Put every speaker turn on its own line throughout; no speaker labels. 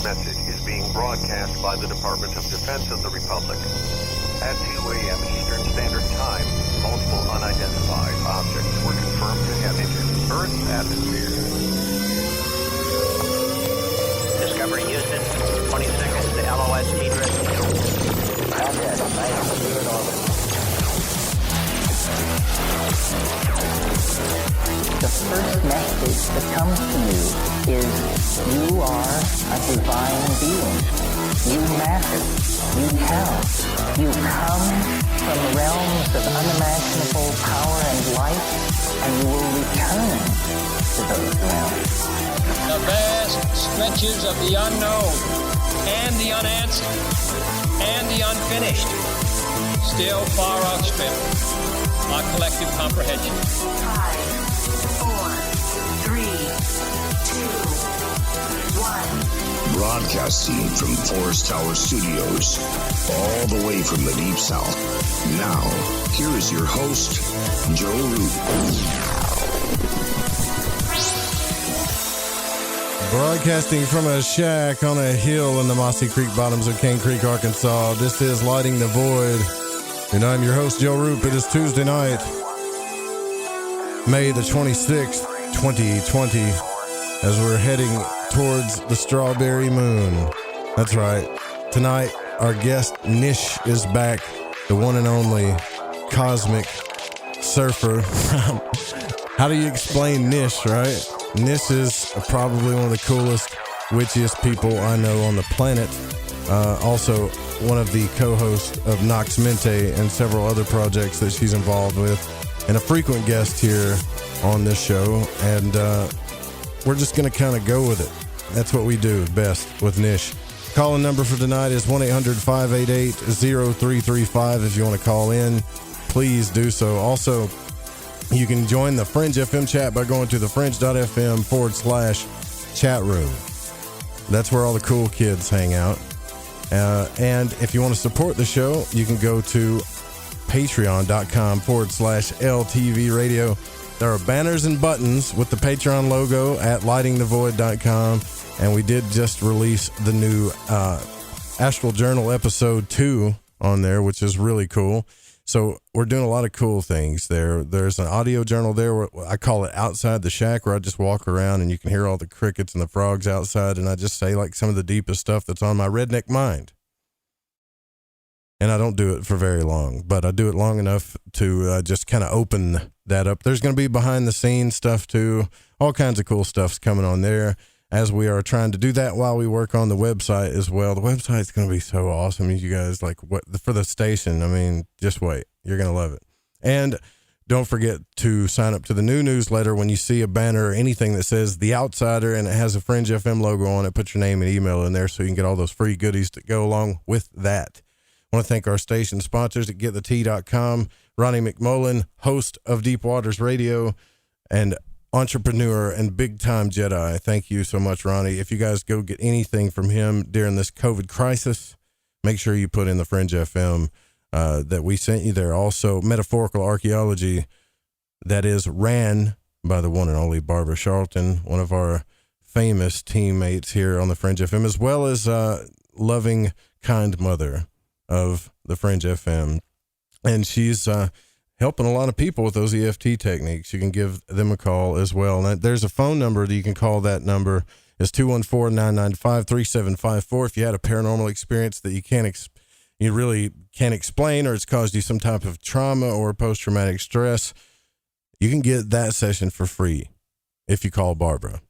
message is being broadcast by the Department of Defense of the Republic. At 2 a.m. Eastern Standard Time, multiple unidentified objects were confirmed to have entered Earth's atmosphere.
Discovery Houston, 20 seconds to LOS Tidris.
Contact, nice, clear in orbit. The first message that comes to me is you are a divine being. You matter. You count. You come from realms of unimaginable power and light, and you will return to those realms.
The vast stretches of the unknown and the unanswered and the unfinished still far outstrip our collective comprehension.
5, 4, 3, 2, 1.
Broadcasting from Forest Tower Studios, all the way from the Deep South. Now, here is your host, Joe Root.
Broadcasting from a shack on a hill in the Mossy Creek bottoms of Cane Creek, Arkansas. This is Lighting the Void, and I'm your host, Joe Roop. It is Tuesday night, May the 26th, 2020, as we're heading towards the Strawberry Moon. That's right. Tonight, our guest Niish is back, the one and only cosmic surfer. How do you explain Niish, right? Niish is probably one of the coolest, witchiest people I know on the planet. Also, one of the co-hosts of Nox Mente and several other projects that she's involved with, and a frequent guest here on this show. And we're just going to kind of go with it. That's what we do best with Niish. Call-in number for tonight is 1-800-588-0335. If you want to call in, please do so. Also, you can join the Fringe FM chat by going to thefringe.fm/chat room. That's where all the cool kids hang out. And if you want to support the show, you can go to patreon.com/LTV radio. There are banners and buttons with the Patreon logo at lightingthevoid.com. And we did just release the new Astral Journal episode 2 on there, which is really cool. So we're doing a lot of cool things there. There's an audio journal there where I call it Outside the Shack, where I just walk around and you can hear all the crickets and the frogs outside, and I just say like some of the deepest stuff that's on my redneck mind. And I don't do it for very long, but I do it long enough to just kind of open that up. There's going to be behind the scenes stuff too. All kinds of cool stuff's coming on there, as we are trying to do that while we work on the website as well. The website's going to be so awesome. You guys, like, what for the station, I mean, just wait. You're going to love it. And don't forget to sign up to the new newsletter. When you see a banner or anything that says The Outsider and it has a Fringe FM logo on it, put your name and email in there so you can get all those free goodies that go along with that. I want to thank our station sponsors at GetTheTea.com, Ronnie McMullen, host of Deep Waters Radio, and entrepreneur and big-time Jedi. Thank you so much, Ronnie. If you guys go get anything from him during this COVID crisis, make sure you put in the Fringe FM that we sent you there. Also, Metaphorical Archaeology, that is ran by the one and only Barbara Charlton, one of our famous teammates here on the Fringe FM, as well as loving, kind mother of the Fringe FM. And she's helping a lot of people with those EFT techniques. You can give them a call as well. And there's a phone number that you can call. That number is 214-995-3754. If you had a paranormal experience that you really can't explain, or it's caused you some type of trauma or post-traumatic stress, you can get that session for free if you call Barbara.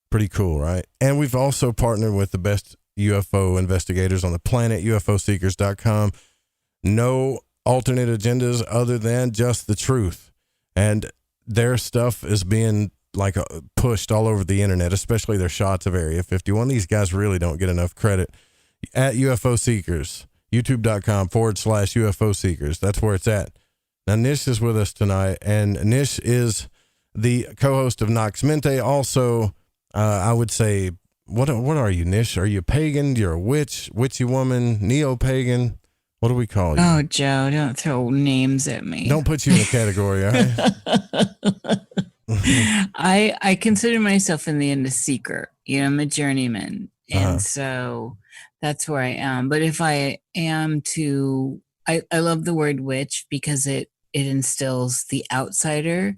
Pretty cool, right? And we've also partnered with the best UFO investigators on the planet, UFOseekers.com. No alternate agendas other than just the truth, and their stuff is being like pushed all over the internet, especially their shots of Area 51. These guys really don't get enough credit. At UFO Seekers, youtube.com/UFO Seekers. That's where it's at. Now Niish is with us tonight, and Niish is the co-host of Nox Mente. Also, I would say, what are you, Niish? Are you a pagan? You're a witchy woman, neo-pagan? What do we call you?
Oh, Joe, don't throw names at me.
Don't put you in a category, all right?
I consider myself in the end a seeker. You know, I'm a journeyman. And so that's where I am. But if I am to, I love the word witch because it instills the outsider.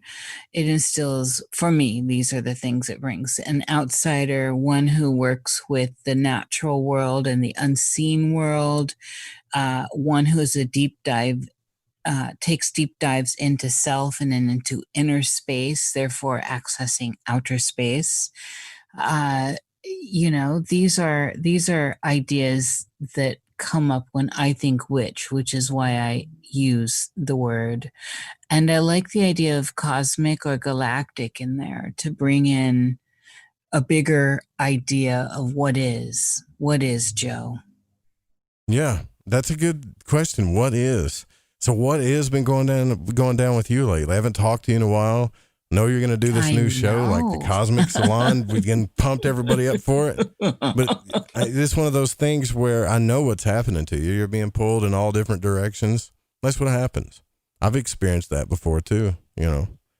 It instills, for me, these are the things it brings: an outsider, one who works with the natural world and the unseen world, one who is a deep dive, takes deep dives into self and then into inner space, therefore accessing outer space. These are ideas that come up when I think witch, which is why I use the word. And I like the idea of cosmic or galactic in there to bring in a bigger idea of what is. What is, Joe?
Yeah, that's a good question. What is? So what has been going down with you lately? I haven't talked to you in a while. Know you're going to do this new show, like the Cosmic Salon. We've been pumped everybody up for it. But it's one of those things where I know what's happening to you. You're being pulled in all different directions. That's what happens. I've experienced that before too,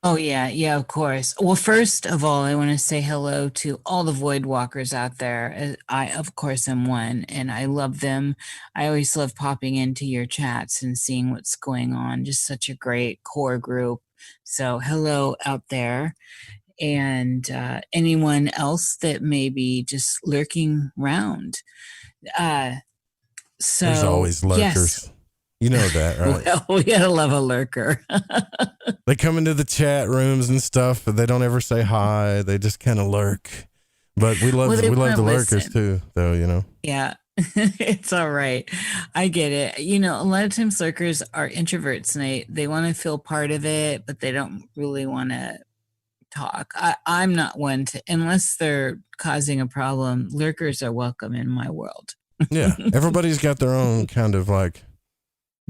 Oh, yeah. Yeah, of course. Well, first of all, I want to say hello to all the void walkers out there. I, of course, am one, and I love them. I always love popping into your chats and seeing what's going on. Just such a great core group. So hello out there. And anyone else that may be just lurking around. So
there's always lurkers.
Yes.
You know that, right?
Well, we gotta love a lurker.
They come into the chat rooms and stuff, but they don't ever say hi. They just kind of lurk. But we love the lurkers too, though.
Yeah, it's all right. I get it. A lot of times lurkers are introverts, and they want to feel part of it, but they don't really want to talk. I'm not one to, unless they're causing a problem. Lurkers are welcome in my world.
Yeah, everybody's got their own kind of like,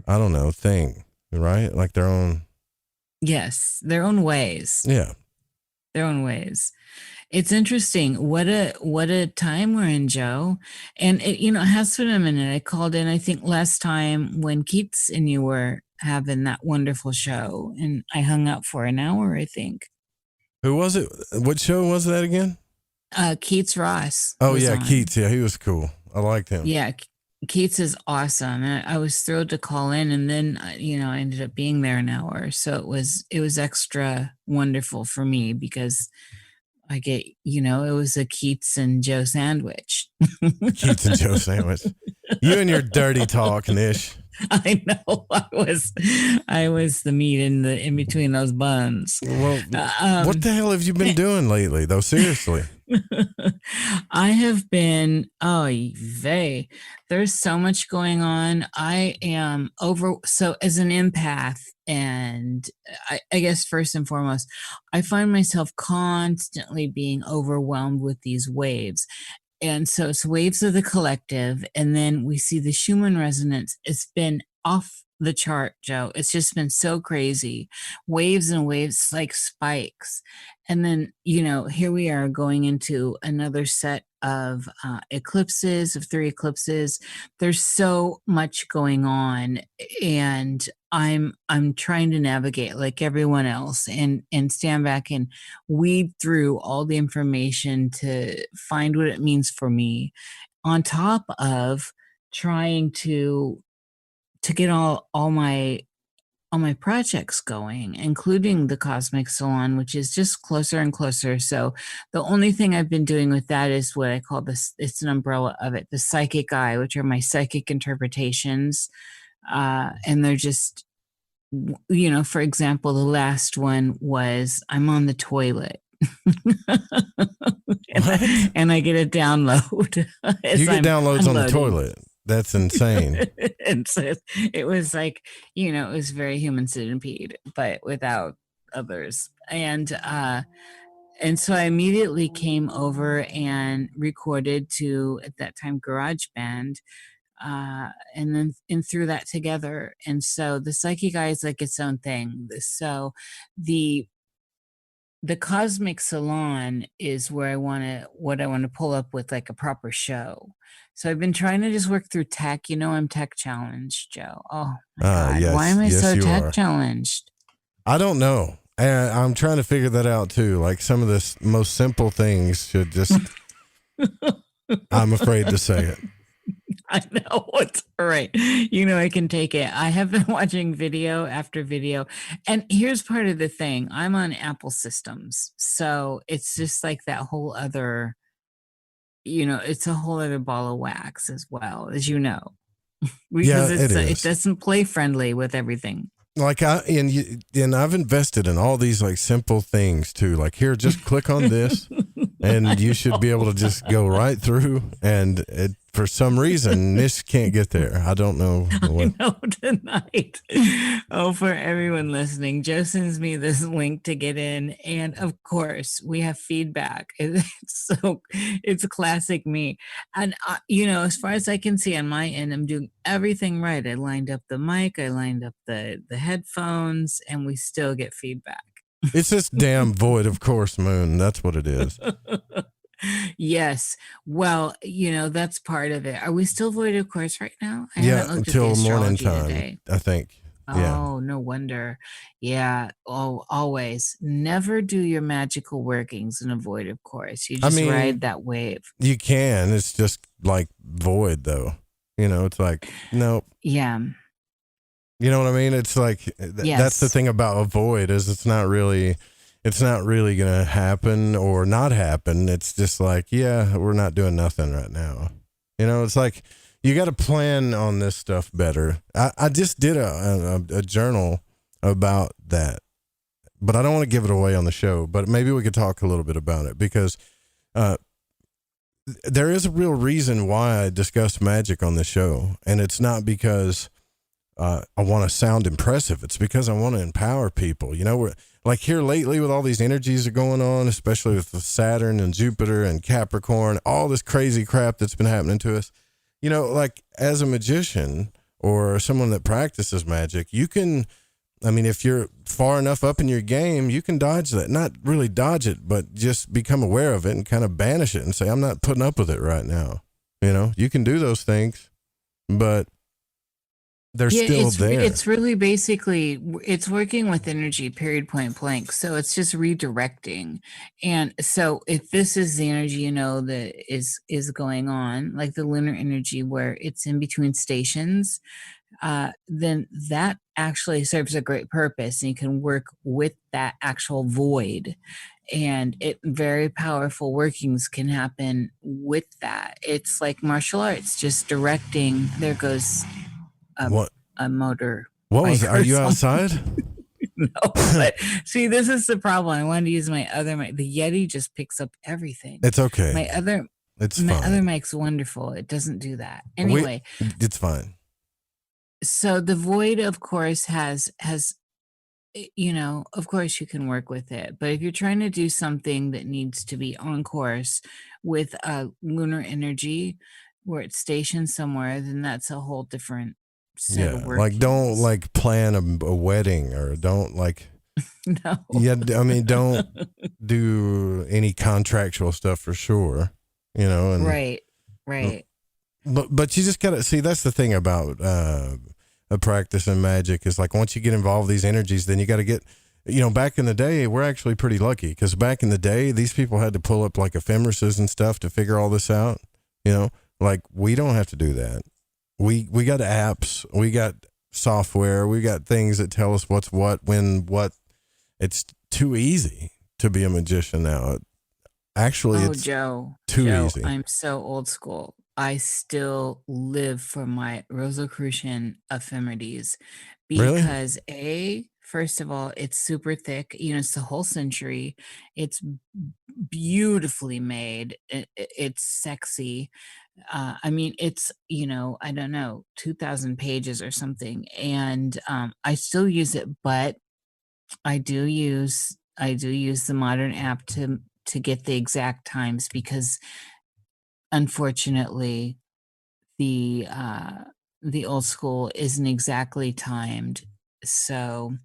I don't know, thing, right? Like their own.
Yes, their own ways.
Yeah.
Their own ways. It's interesting. What a time we're in, Joe. And it has been a minute. I called in, I think, last time when Keats and you were having that wonderful show, and I hung out for an hour, I think.
Who was it? What show was that again?
Keats Ross.
Oh, yeah, on. Keats. Yeah, he was cool. I liked him.
Yeah, Keats is awesome. And I was thrilled to call in, and then, I ended up being there an hour. So it was extra wonderful for me because I get, it was a Keats and Joe sandwich.
Keats and Joe sandwich. You and your dirty talk, Nish.
I know. I was the meat in between those buns.
Well, what the hell have you been doing lately, though? Seriously.
I have been, there's so much going on. I am so as an empath, and I guess first and foremost, I find myself constantly being overwhelmed with these waves. And so it's waves of the collective. And then we see the Schumann resonance. It's been off the chart, Joe. It's just been so crazy. Waves and waves, like spikes. And then, here we are going into another set of eclipses, of 3 eclipses. There's so much going on, and I'm trying to navigate like everyone else and stand back and weed through all the information to find what it means for me, on top of trying to get all my projects going, including the Cosmic Salon, which is just closer and closer. So the only thing I've been doing with that is what I call this, it's an umbrella of it, the psychic eye, which are my psychic interpretations. And they're just, for example, the last one was I'm on the toilet. and I get a download.
You get downloads on the toilet. That's insane.
And so it was like, it was very human centipede, but without others. And so I immediately came over and recorded to, at that time, GarageBand, and then threw that together. And so the psychic eye is like its own thing. So the Cosmic Salon is where I want to pull up with like a proper show. So I've been trying to just work through tech. I'm tech challenged, Joe. Oh my God.
Yes,
why am I so tech
are.
Challenged?
I don't know. I'm trying to figure that out too. Like some of the most simple things should just, I'm afraid to say it.
I know, it's all right. I can take it. I have been watching video after video. And here's part of the thing. I'm on Apple systems. So it's just like that whole other, it's a whole other ball of wax as well, as you know. Because it doesn't play friendly with everything.
Like and I've invested in all these like simple things too. Like here, just click on this, and you should be able to just go right through. And for some reason, Nish can't get there. I don't know.
I know tonight. Oh, for everyone listening, Joe sends me this link to get in, and of course, we have feedback. It's classic me. And as far as I can see on my end, I'm doing everything right. I lined up the mic, I lined up the headphones, and we still get feedback.
It's this damn void of course moon. That's what it is.
Yes. Well, that's part of it. Are we still void of course right now?
Yeah, until morning time, today. I think. Yeah.
Oh, no wonder. Yeah. Oh, always. Never do your magical workings in a void of course. You just ride that wave.
You can. It's just like void though. It's like, nope.
Yeah.
You know what I mean? It's like, that's the thing about a void is it's not really going to happen or not happen. It's just like, yeah, we're not doing nothing right now. It's like, you got to plan on this stuff better. I just did a journal about that, but I don't want to give it away on the show, but maybe we could talk a little bit about it because, there is a real reason why I discuss magic on the show. And it's not because, I want to sound impressive. It's because I want to empower people. We're like here lately with all these energies are going on, especially with Saturn and Jupiter and Capricorn, all this crazy crap that's been happening to us. Like as a magician or someone that practices magic, you can, if you're far enough up in your game, you can dodge that. Not really dodge it, but just become aware of it and kind of banish it and say, I'm not putting up with it right now. You can do those things, but they're still there.
It's really basically, it's working with energy, period, point blank. So it's just redirecting. And so if this is the energy, that is going on, like the lunar energy where it's in between stations, then that actually serves a great purpose. And you can work with that actual void. And very powerful workings can happen with that. It's like martial arts, just directing. There goes a motor.
What was it? Are you outside?
No, but see, this is the problem. I wanted to use my other mic. The Yeti just picks up everything.
It's okay.
My other mic's wonderful. It doesn't do that. Anyway,
it's fine.
So the void, of course, has of course you can work with it. But if you're trying to do something that needs to be on course with a lunar energy where it's stationed somewhere, then that's a whole different set of workings.
Like don't like plan a wedding or don't like
no.
Yeah, don't do any contractual stuff for sure. And
right.
But you just gotta see, that's the thing about a practice in magic is like once you get involved with these energies, then you got to get, back in the day, we're actually pretty lucky because back in the day, these people had to pull up like ephemerises and stuff to figure all this out. Like we don't have to do that. We got apps, we got software, we got things that tell us what's what, when, what. It's too easy to be a magician now. Actually, it's
Joe,
easy.
I'm so old school. I still live for my Rosicrucian ephemerides because first of all, it's super thick. It's the whole century. It's beautifully made. It's sexy. It's, I don't know, 2,000 pages or something. And I still use it, but I do use the modern app to get the exact times because unfortunately the old school isn't exactly timed. So,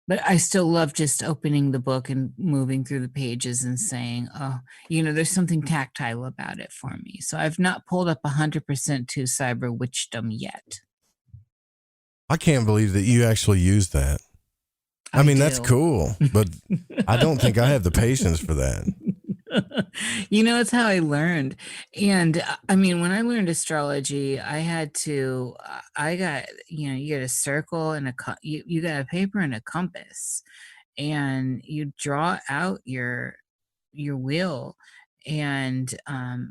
but I still love just opening the book and moving through the pages and saying, oh, there's something tactile about it for me. So I've not pulled up 100% to cyber witchdom yet.
I can't believe that you actually use that. I mean, that's cool, but I don't think I have the patience for that.
It's how I learned. And I mean, when I learned astrology, I had to, I got, you get a circle and you got a paper and a compass, and you draw out your wheel. And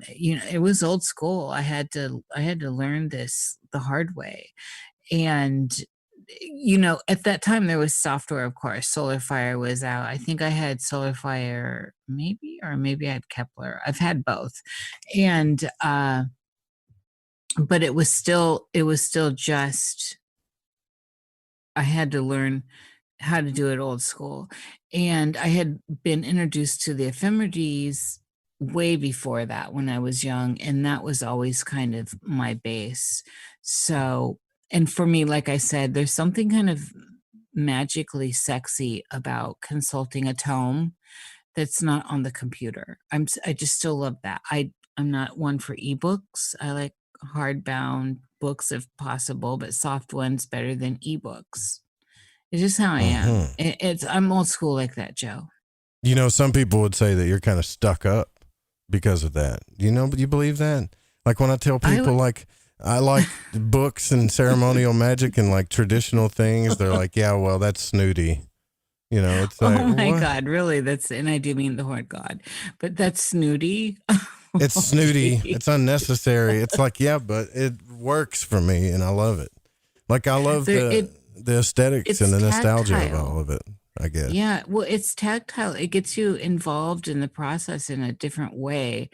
it was old school. I had to learn this the hard way. And at that time there was software, of course. Solar Fire was out. I think I had Solar Fire, maybe, or maybe I had Kepler. I've had both. And but it was still just, I had to learn how to do it old school. And I had been introduced to the ephemerides way before that when I was young, and that was always kind of my base. So, and for me, like I said, there's something kind of magically sexy about consulting a tome that's not on the computer. I just still love that. I'm not one for ebooks. I like hardbound books if possible, but soft ones better than ebooks. It's just how I am. I'm old school like that, Joe.
Some people would say that you're kind of stuck up because of that. But you believe that? Like when I tell people like I like books and ceremonial magic and like traditional things, they're like, yeah, well, that's snooty. It's like,
oh my
what?
God, really? And I do mean the word God, but that's snooty.
It's snooty. It's unnecessary. It's like, yeah, but it works for me and I love it. Like I love the aesthetics and the nostalgia of all of it, I guess.
Yeah, well, it's tactile. It gets you involved in the process in a different way.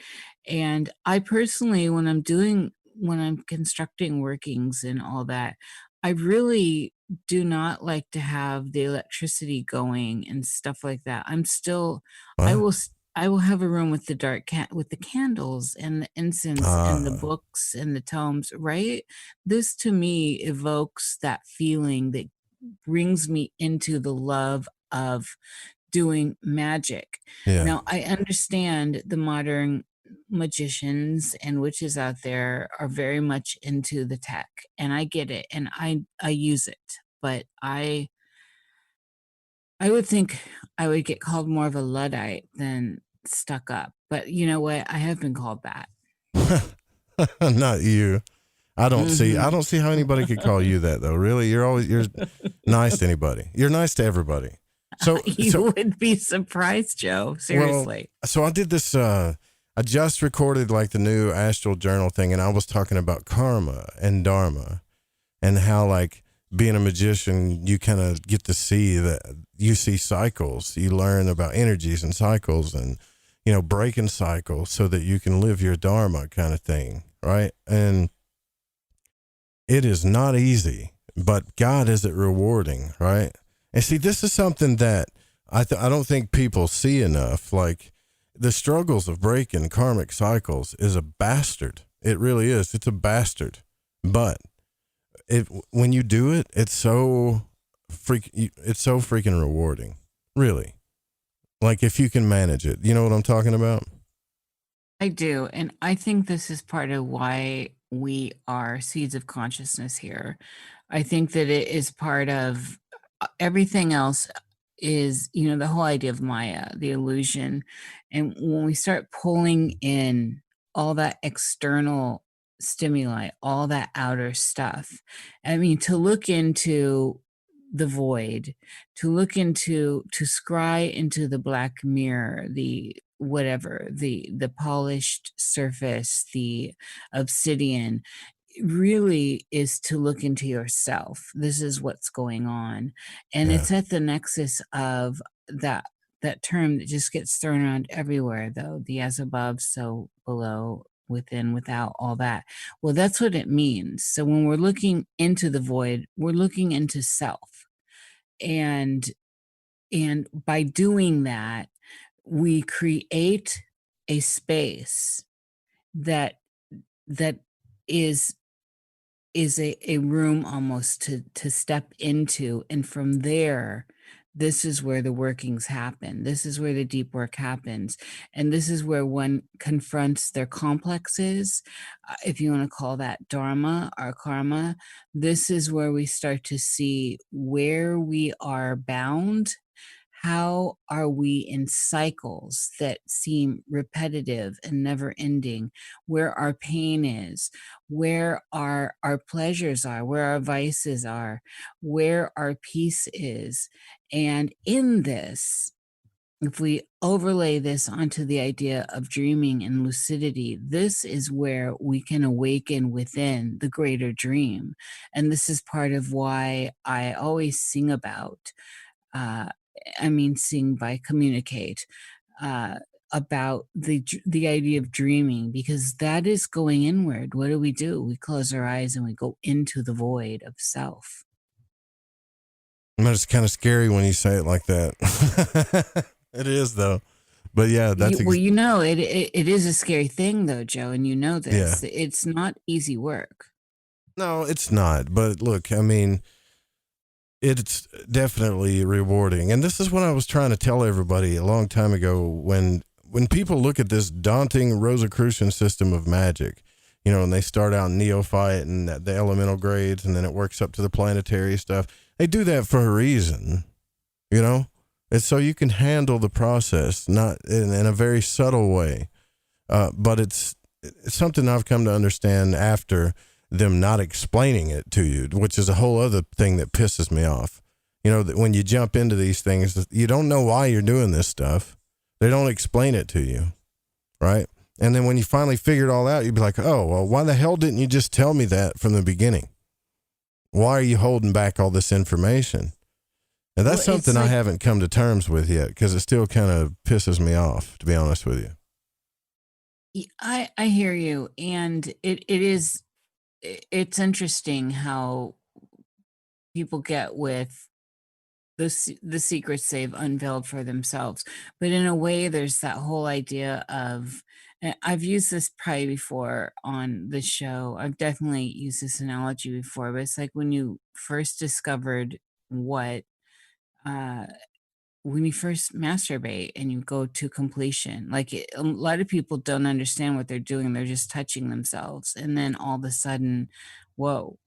And I personally, when I'm constructing workings and all that, I really do not like to have the electricity going and stuff like that. I will have a room with the with the candles and the incense and the books and the tomes, right? This to me evokes that feeling that brings me into the love of doing magic.
Yeah.
Now, I understand the modern magicians and witches out there are very much into the tech, and I get it, and I use it, but I would think I would get called more of a Luddite than stuck up. But you know what? I have been called that.
Not you. I don't see how anybody could call you that though. Really, you're nice to anybody. You're nice to everybody. So
you would be surprised, Joe. Seriously.
Well, so I did this. I just recorded like the new Astral Journal thing, and I was talking about karma and dharma, and how like being a magician, you kind of get to see that you see cycles. You learn about energies and cycles, and breaking cycles so that you can live your dharma kind of thing, right? And it is not easy, but God, is it rewarding, right? And see, this is something that I don't think people see enough. Like the struggles of breaking karmic cycles is a bastard. It really is. It's a bastard. But when you do it, it's so freaking rewarding. Really. Like if you can manage it. You know what I'm talking about?
I do. And I think this is part of why we are seeds of consciousness here. I think that it is part of everything else is, the whole idea of Maya, the illusion. And when we start pulling in all that external stimuli, all that outer stuff, I mean, to look into the void, to scry into the black mirror, the whatever, the polished surface, the obsidian, really is to look into yourself. This is what's going on. And it's at the nexus of that term that just gets thrown around everywhere, though, the as above, so below, within, without, all that. Well, that's what it means. So when we're looking into the void, we're looking into self. And by doing that, we create a space that is a room almost to step into. And from there, this is where the workings happen. This is where the deep work happens. And this is where one confronts their complexes, if you want to call that dharma or karma. This is where we start to see where we are bound, how are we in cycles that seem repetitive and never ending, where our pain is, where our pleasures are, where our vices are, where our peace is. And in this, if we overlay this onto the idea of dreaming and lucidity, this is where we can awaken within the greater dream. And this is part of why I always sing about, uh, sing by communicate, about the idea of dreaming, because that is going inward. What do? We close our eyes and we go into the void of self.
It's kind of scary when you say it like that. It is, though. But yeah, that's
it is a scary thing, though, Joe, and you know this. Yeah. It's not easy work.
No, it's not. But look, it's definitely rewarding. And this is what I was trying to tell everybody a long time ago when people look at this daunting Rosicrucian system of magic, and they start out neophyte and the elemental grades, and then it works up to the planetary stuff. They do that for a reason, It's so you can handle the process, not in a very subtle way. But it's something I've come to understand after them not explaining it to you, which is a whole other thing that pisses me off. That when you jump into these things, you don't know why you're doing this stuff. They don't explain it to you, right? And then when you finally figure it all out, you'd be like, oh, well, why the hell didn't you just tell me that from the beginning? Why are you holding back all this information? And that's something I haven't come to terms with yet, because it still kind of pisses me off, to be honest with you.
I hear you. And it's interesting how people get with the secrets they've unveiled for themselves. But in a way, there's that whole idea of, and I've used this probably before on the show. I've definitely used this analogy before, but it's like when you first discovered when you first masturbate and you go to completion, a lot of people don't understand what they're doing. They're just touching themselves. And then all of a sudden, whoa,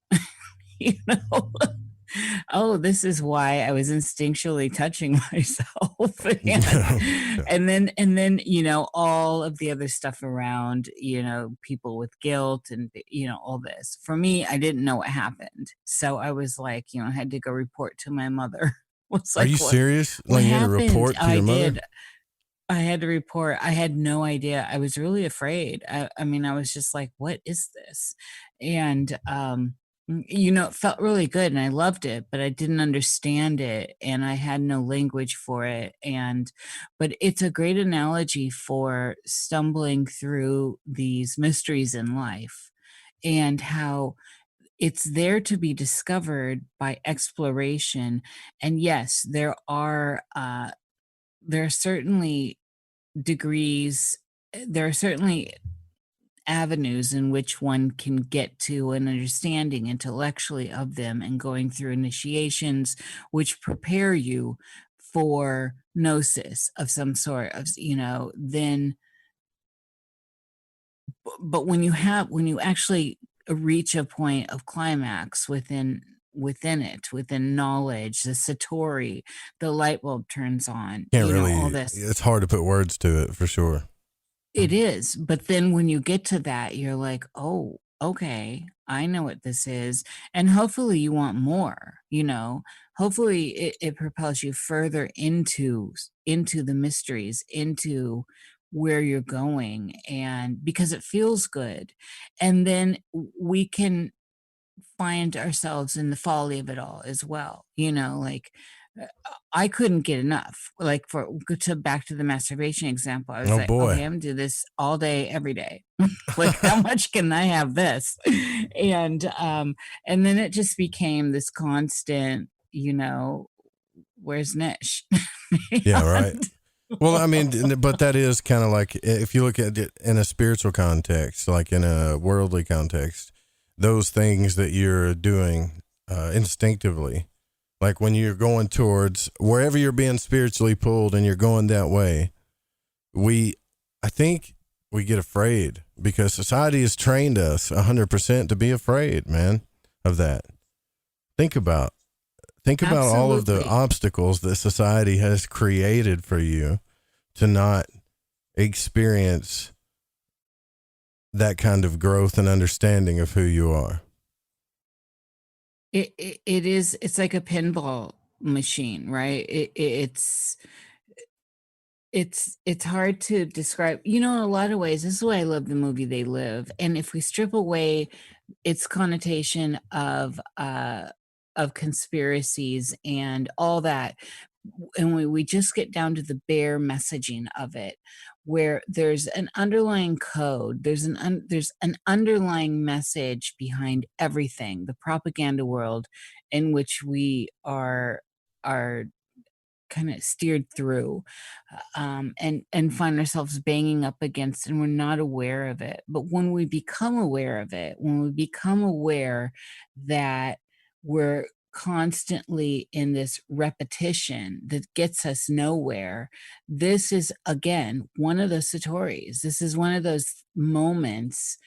oh, this is why I was instinctually touching myself. and then, all of the other stuff around, people with guilt and, all this. For me, I didn't know what happened. So I was like, I had to go report to my mother.
Are you serious? You had to report to your mother?
I had to report. I had no idea. I was really afraid. I was just like, what is this? And, it felt really good and I loved it, but I didn't understand it and I had no language for it. But it's a great analogy for stumbling through these mysteries in life and how it's there to be discovered by exploration. And yes, there are certainly degrees, there are certainly avenues in which one can get to an understanding intellectually of them, and going through initiations which prepare you for gnosis of some sort of, then, but when you actually reach a point of climax within knowledge, the satori, the light bulb turns on. All this.
It's hard to put words to it, for sure.
It is. But then when you get to that, you're like, oh, okay, I know what this is. And hopefully you want more, hopefully it propels you further into the mysteries, into where you're going, and because it feels good. And then we can find ourselves in the folly of it all as well. I couldn't get enough. Back to the masturbation example, I was okay, I'm gonna do this all day, every day. How much can I have this? And then it just became this constant, where's Niish?
Yeah, right. Well, but that is kind of like, if you look at it in a spiritual context, like in a worldly context, those things that you're doing instinctively, like when you're going towards wherever you're being spiritually pulled and you're going that way, I think we get afraid because society has trained us 100% to be afraid, man, of that. Think about Think about all of the
Absolutely.
obstacles that society has created for you to not experience that kind of growth and understanding of who you are.
It's like a pinball machine, right? It's hard to describe. In a lot of ways, this is why I love the movie They Live. And if we strip away its connotation of conspiracies and all that, and we just get down to the bare messaging of it, where there's an underlying code, there's an underlying message behind everything, the propaganda world in which we are kind of steered through, and find ourselves banging up against, and we're not aware of it. But when we become aware of it, when we become aware that we're constantly in this repetition that gets us nowhere, this is again one of those satori's. This is one of those moments,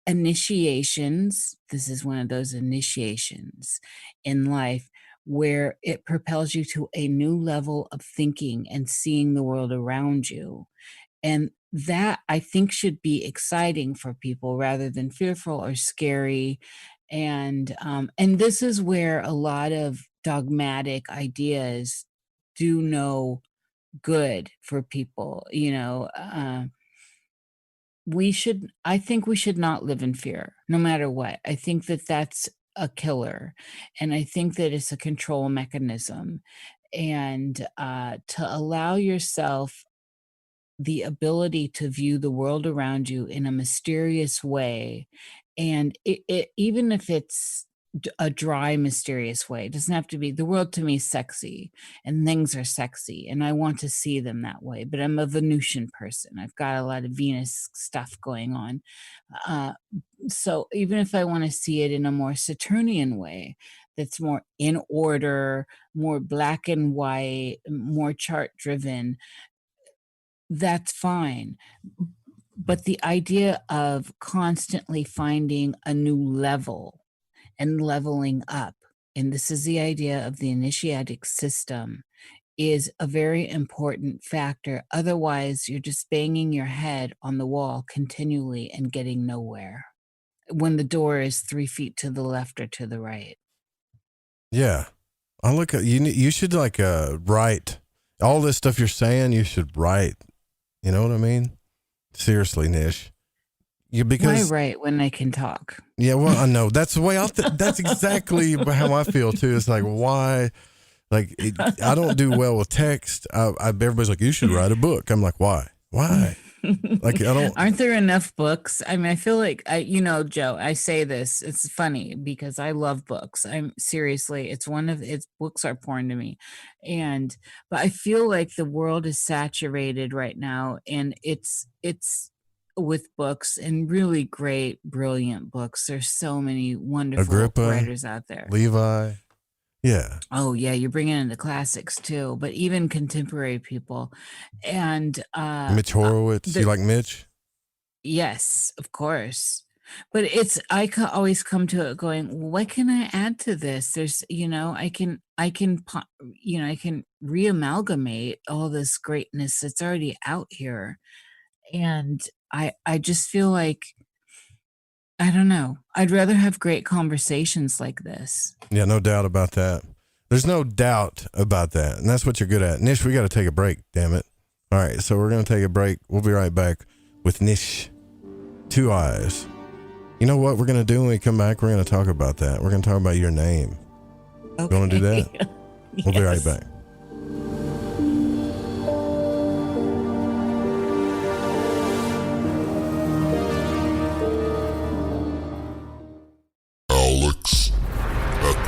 initiations. This is one of those initiations in life where it propels you to a new level of thinking and seeing the world around you. And that, I think, should be exciting for people rather than fearful or scary. And this is where a lot of dogmatic ideas do no good for people. I think we should not live in fear, no matter what. I think that that's a killer, and I think that it's a control mechanism. And to allow yourself the ability to view the world around you in a mysterious way, and even if it's a dry, mysterious way, it doesn't have to be. The world to me is sexy, and things are sexy, and I want to see them that way. But I'm a Venusian person. I've got a lot of Venus stuff going on. So even if I want to see it in a more Saturnian way, that's more in order, more black and white, more chart driven, that's fine. But the idea of constantly finding a new level and leveling up, and this is the idea of the initiatic system, is a very important factor. Otherwise, you're just banging your head on the wall continually and getting nowhere when the door is 3 feet to the left or to the right.
Yeah. I look at you should write all this stuff you're saying. You should write, you know what I mean? Seriously, Niish.
Why write when I can talk?
Yeah, well, I know that's the way that's exactly how I feel too. It's like, why? I don't do well with text. Everybody's like, you should write a book. I'm like, why? I don't.
Aren't there enough books? I mean, I feel like Joe, I say this, it's funny because I love books. Books are porn to me. But I feel like the world is saturated right now, and it's with books, and really great, brilliant books. There's so many wonderful
Agrippa,
writers out there.
Levi. Yeah.
Oh yeah, you're bringing in the classics too, but even contemporary people. And
Mitch Horowitz. You like Mitch?
Yes, of course. But I always come to it going, what can I add to this? There's, I can reamalgamate all this greatness that's already out here. And I just feel like, I don't know. I'd rather have great conversations like this.
Yeah, no doubt about that. There's no doubt about that. And that's what you're good at. Niish, we got to take a break, damn it. All right, so we're going to take a break. We'll be right back with Niish, Two Eyes. You know what we're going to do when we come back? We're going to talk about that. We're going to talk about your name.
Okay.
You want to do that?
Yes.
We'll be right back.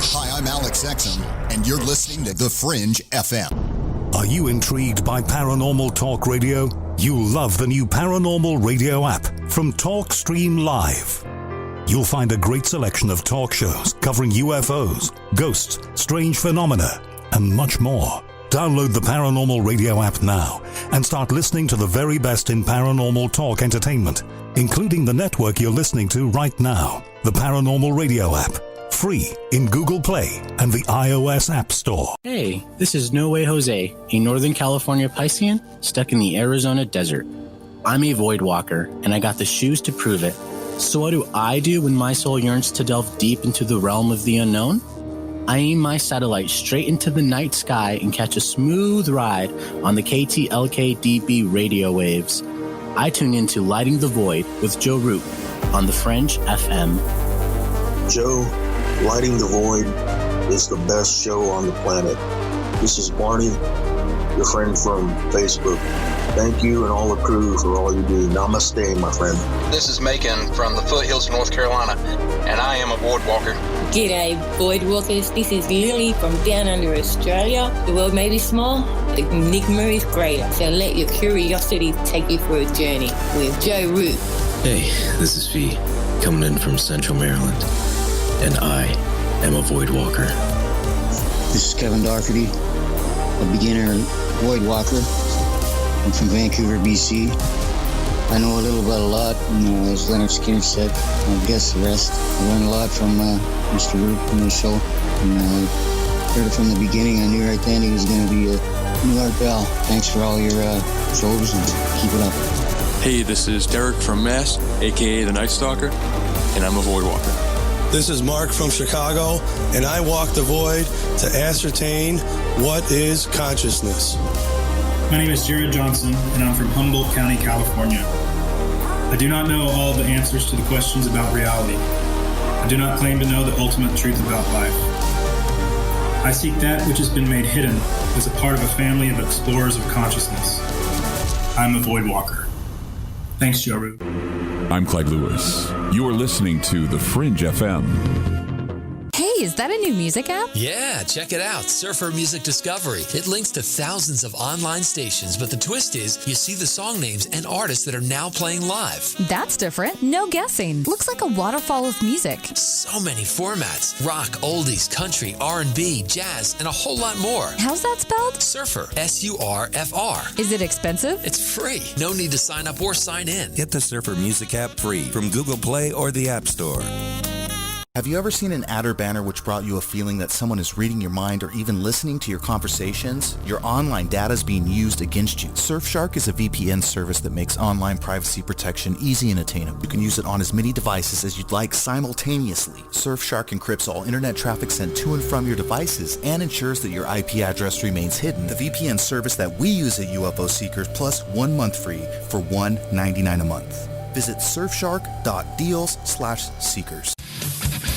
Hi, I'm Alex Exum, and you're listening to The Fringe FM.
Are you intrigued by paranormal talk radio? You'll love the new paranormal radio app from TalkStream Live. You'll find a great selection of talk shows covering UFOs, ghosts, strange phenomena, and much more. Download the Paranormal Radio app now and start listening to the very best in paranormal talk entertainment, including the network you're listening to right now, the Paranormal Radio app. Free in Google Play and the iOS App Store.
Hey, this is No Way Jose, a Northern California Piscean stuck in the Arizona desert. I'm a void walker, and I got the shoes to prove it. So what do I do when my soul yearns to delve deep into the realm of the unknown? I aim my satellite straight into the night sky and catch a smooth ride on the KTLK-DB radio waves. I tune into Lighting the Void with Joe Root on the Fringe FM.
Joe, Lighting the Void is the best show on the planet. This is Barney, your friend from Facebook. Thank you and all the crew for all you do. Namaste, my friend.
This is Macon from the foothills of North Carolina, and I am a void walker.
G'day, void walkers. This is Lily from down under Australia. The world may be small, the enigma is greater. So let your curiosity take you for a journey with Joe Root.
Hey, this is V, coming in from Central Maryland, and I am a void walker.
This is Kevin Doherty, a beginner void walker. I'm from Vancouver, BC. I know a little about a lot, and as Leonard Skinner said, I guess the rest. I learned a lot from Mr. Root in the show, and heard it from the beginning. I knew right then he was going to be a new Art Bell. Thanks for all your shows, and keep it up.
Hey, this is Derek from Mass, a.k.a. the Night Stalker, and I'm a void walker.
This is Mark from Chicago, and I walk the void to ascertain what is consciousness.
My name is Jared Johnson, and I'm from Humboldt County, California. I do not know all the answers to the questions about reality. I do not claim to know the ultimate truth about life. I seek that which has been made hidden as a part of a family of explorers of consciousness. I'm a void walker. Thanks, Joe Root.
I'm Clyde Lewis. You're listening to The Fringe FM.
Hey, is that a new music app?
Yeah, check it out. Surfer Music Discovery. It links to thousands of online stations, but the twist is you see the song names and artists that are now playing live.
That's different. No guessing. Looks like a waterfall of music.
So many formats. Rock, oldies, country, R&B, jazz, and a whole lot more.
How's that spelled?
Surfer. S-U-R-F-R.
Is it expensive?
It's free. No need to sign up or sign in.
Get the Surfer Music app free from Google Play or the App Store.
Have you ever seen an ad or banner which brought you a feeling that someone is reading your mind or even listening to your conversations? Your online data is being used against you. Surfshark is a VPN service that makes online privacy protection easy and attainable. You can use it on as many devices as you'd like simultaneously. Surfshark encrypts all internet traffic sent to and from your devices and ensures that your IP address remains hidden. The VPN service that we use at UFO Seekers, plus 1 month free for $1.99 a month. Visit surfshark.deals/seekers.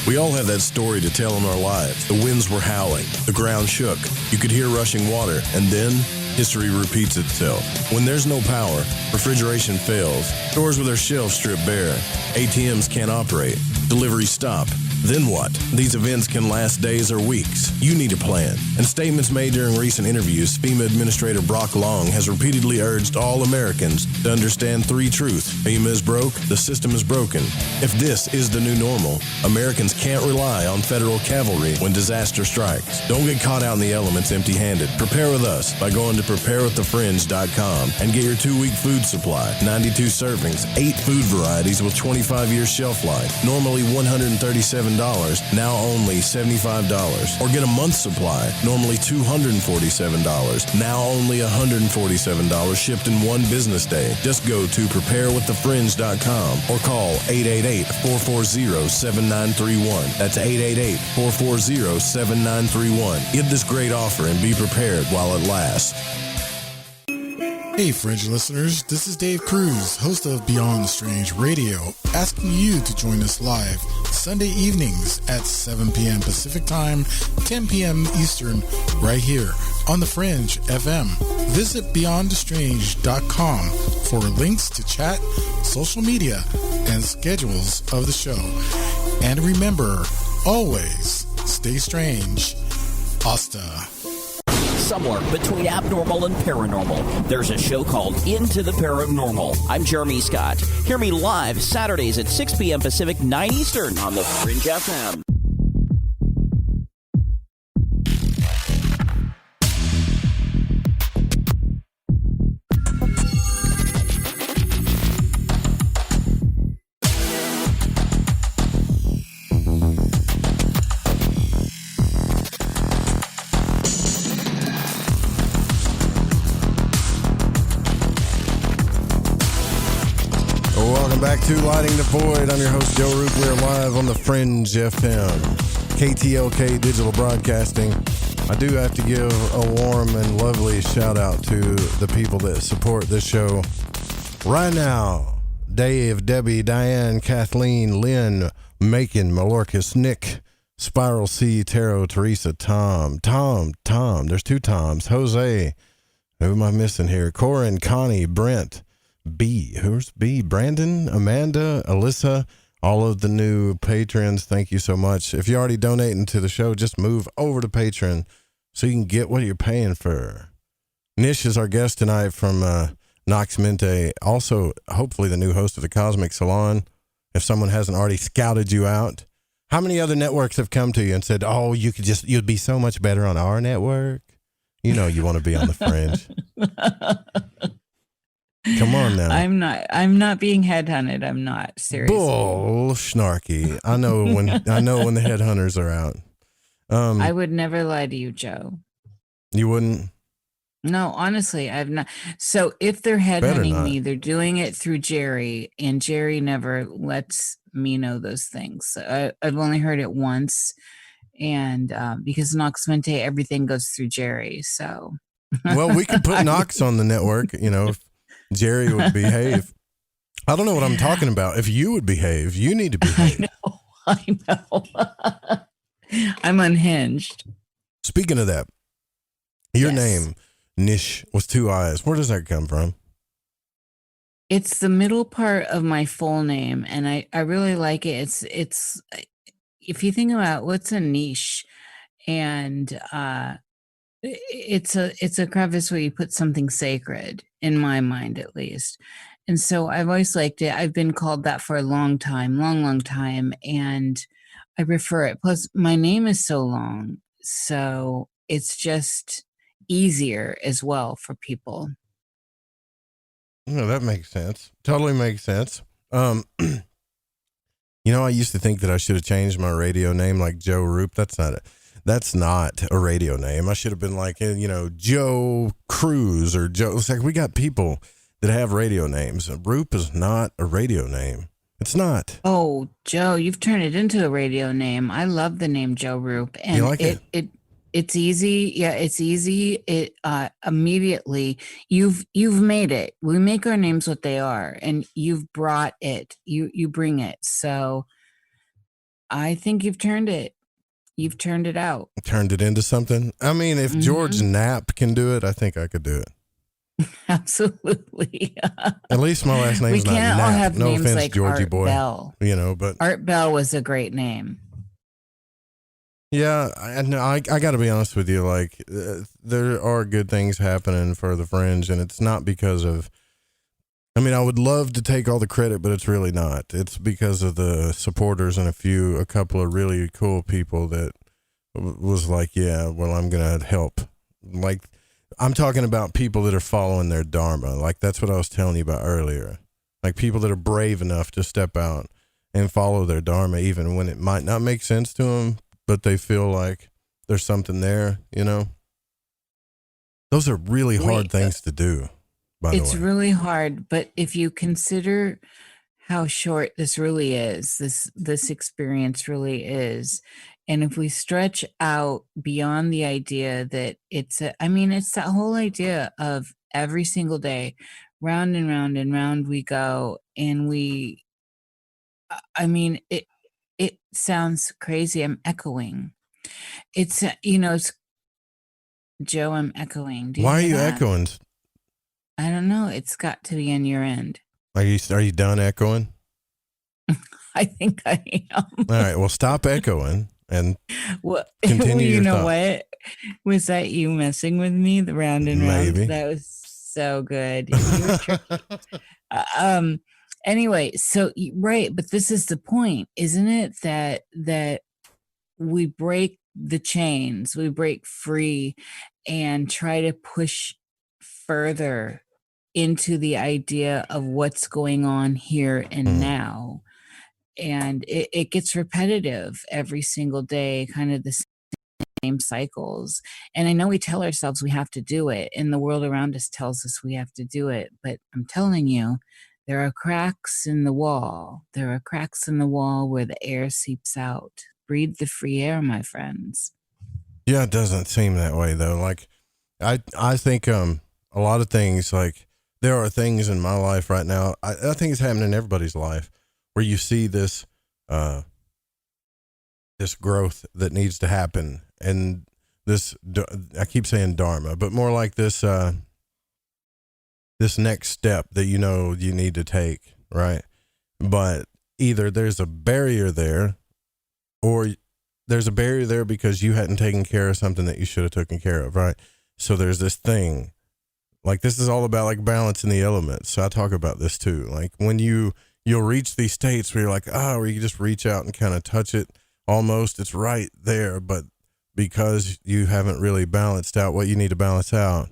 We all have that story to tell in our lives. The winds were howling, the ground shook, you could hear rushing water, and then history repeats itself. When there's no power, refrigeration fails, stores with their shelves stripped bare, ATMs can't operate, deliveries stop. Then what? These events can last days or weeks. You need a plan. In statements made during recent interviews, FEMA Administrator Brock Long has repeatedly urged all Americans to understand 3 truths. FEMA is broke, the system is broken. If this is the new normal, Americans can't rely on federal cavalry when disaster strikes. Don't get caught out in the elements empty-handed. Prepare with us by going to preparewiththefringe.com and get your 2-week food supply. 92 servings, 8 food varieties with 25-year shelf life. Normally $137, now only $75. Or get a month's supply, normally $247, now only $147, shipped in 1 business day. Just go to preparewiththefringe.com or call 888-440-7931. That's 888-440-7931. Get this great offer and be prepared while it lasts.
Hey Fringe listeners, this is Dave Cruz, host of Beyond the Strange Radio, asking you to join us live Sunday evenings at 7 p.m. Pacific Time, 10 p.m. Eastern, right here on the Fringe FM. Visit beyondthestrange.com for links to chat, social media, and schedules of the show. And remember, always stay strange. Hasta.
Somewhere between abnormal and paranormal, there's a show called Into the Paranormal. I'm Jeremy Scott. Hear me live Saturdays at 6 p.m. Pacific, 9 Eastern on the Fringe FM.
to Lighting the Void. I'm your host, Joe Roop. We're live on the Fringe FM, KTLK Digital Broadcasting. I do have to give a warm and lovely shout out to the people that support this show right now. Dave, Debbie, Diane, Kathleen, Lynn, Macon, Malorcas, Nick, Spiral C, Taro, Teresa, Tom. There's two Toms. Jose. Who am I missing here? Corin, Connie, Brent, B. Who's B? Brandon, Amanda, Alyssa, all of the new patrons. Thank you so much. If you're already donating to the show, just move over to Patreon so you can get what you're paying for. Niish is our guest tonight from Nox Mente. Also, hopefully the new host of the Cosmic Salon. If someone hasn't already scouted you out. How many other networks have come to you and said, "Oh, you'd be so much better on our network"? You know you want to be on the Fringe. Come on now.
I'm not being headhunted. I'm not, seriously.
Bull snarky. I know when the headhunters are out.
I would never lie to you, Joe.
You wouldn't?
No, honestly, I've not. So if they're headhunting me, they're doing it through Jerry, and Jerry never lets me know those things. I've only heard it once, and because Nox Mente, everything goes through Jerry. So,
well, we could put Nox on the network. You know, if Jerry would behave. I don't know what I'm talking about. If you would behave, you need to behave.
I know. I'm unhinged.
Speaking of that, your name, Niish, with two eyes. Where does that come from?
It's the middle part of my full name, and I really like it. It's if you think about what's a niche, and it's a crevice where you put something sacred, in my mind at least. And so I've always liked it. I've been called that for a long time, long time, and I prefer it. Plus, my name is so long, so it's just easier as well for people.
No, that makes sense. Totally makes sense. You know, I used to think that I should have changed my radio name like Joe Roop. That's not a radio name. I should have been like, you know, Joe Cruz or Joe. It's like we got people that have radio names. Roop is not a radio name. It's not.
Oh, Joe, you've turned it into a radio name. I love the name Joe Roop. And
you like it?
It's easy. Yeah, it's easy. It immediately you've made it. We make our names what they are, and you've brought it. You bring it. So I think you've turned it. You've turned it out.
Turned it into something. I mean, if George Knapp can do it, I think I could do it.
Absolutely.
At least my last name's
we can't
not
all
Knapp.
have
No
names
offense,
like
Georgie
Art
boy.
Bell.
You know, but
Art Bell was a great name.
Yeah, I got to be honest with you. Like, there are good things happening for the Fringe, and it's not because of. I mean, I would love to take all the credit, but it's really not. It's because of the supporters and a couple of really cool people that was like, yeah, well, I'm gonna help. Like, I'm talking about people that are following their dharma. Like, that's what I was telling you about earlier. Like, people that are brave enough to step out and follow their dharma, even when it might not make sense to them. But they feel like there's something there, you know? Those are really hard things to do, by the way.
It's really hard, but if you consider how short this really is, this experience really is, and if we stretch out beyond the idea that it's that whole idea of every single day, round and round and round we go, and it sounds crazy. I'm echoing. It's, it's Joe, I'm echoing.
Why are you echoing?
I don't know. It's got to be on your end.
Are you done echoing?
I think I am.
All right. Well, stop echoing and continue
you
your
know
thought.
what? Was that you messing with me the round and round?
Maybe.
That was so good. You were tricky. Anyway, so right, but this is the point, isn't it? That we break the chains, we break free, and try to push further into the idea of what's going on here and now. And it gets repetitive every single day, kind of the same cycles. And I know we tell ourselves we have to do it, and the world around us tells us we have to do it. But I'm telling you, There are cracks in the wall. There are cracks in the wall where the air seeps out. Breathe the free air, my friends.
Yeah, it doesn't seem that way though. Like, I think a lot of things, like there are things in my life right now. I think it's happening in everybody's life where you see this this growth that needs to happen, and this, I keep saying dharma, but more like this this next step that you know you need to take, right? But either there's a barrier there, or there's a barrier there because you hadn't taken care of something that you should have taken care of, right? So there's this thing, like this is all about like balancing the elements. So I talk about this too. Like when you'll reach these states where you're like, where you just reach out and kind of touch it almost, it's right there. But because you haven't really balanced out what you need to balance out,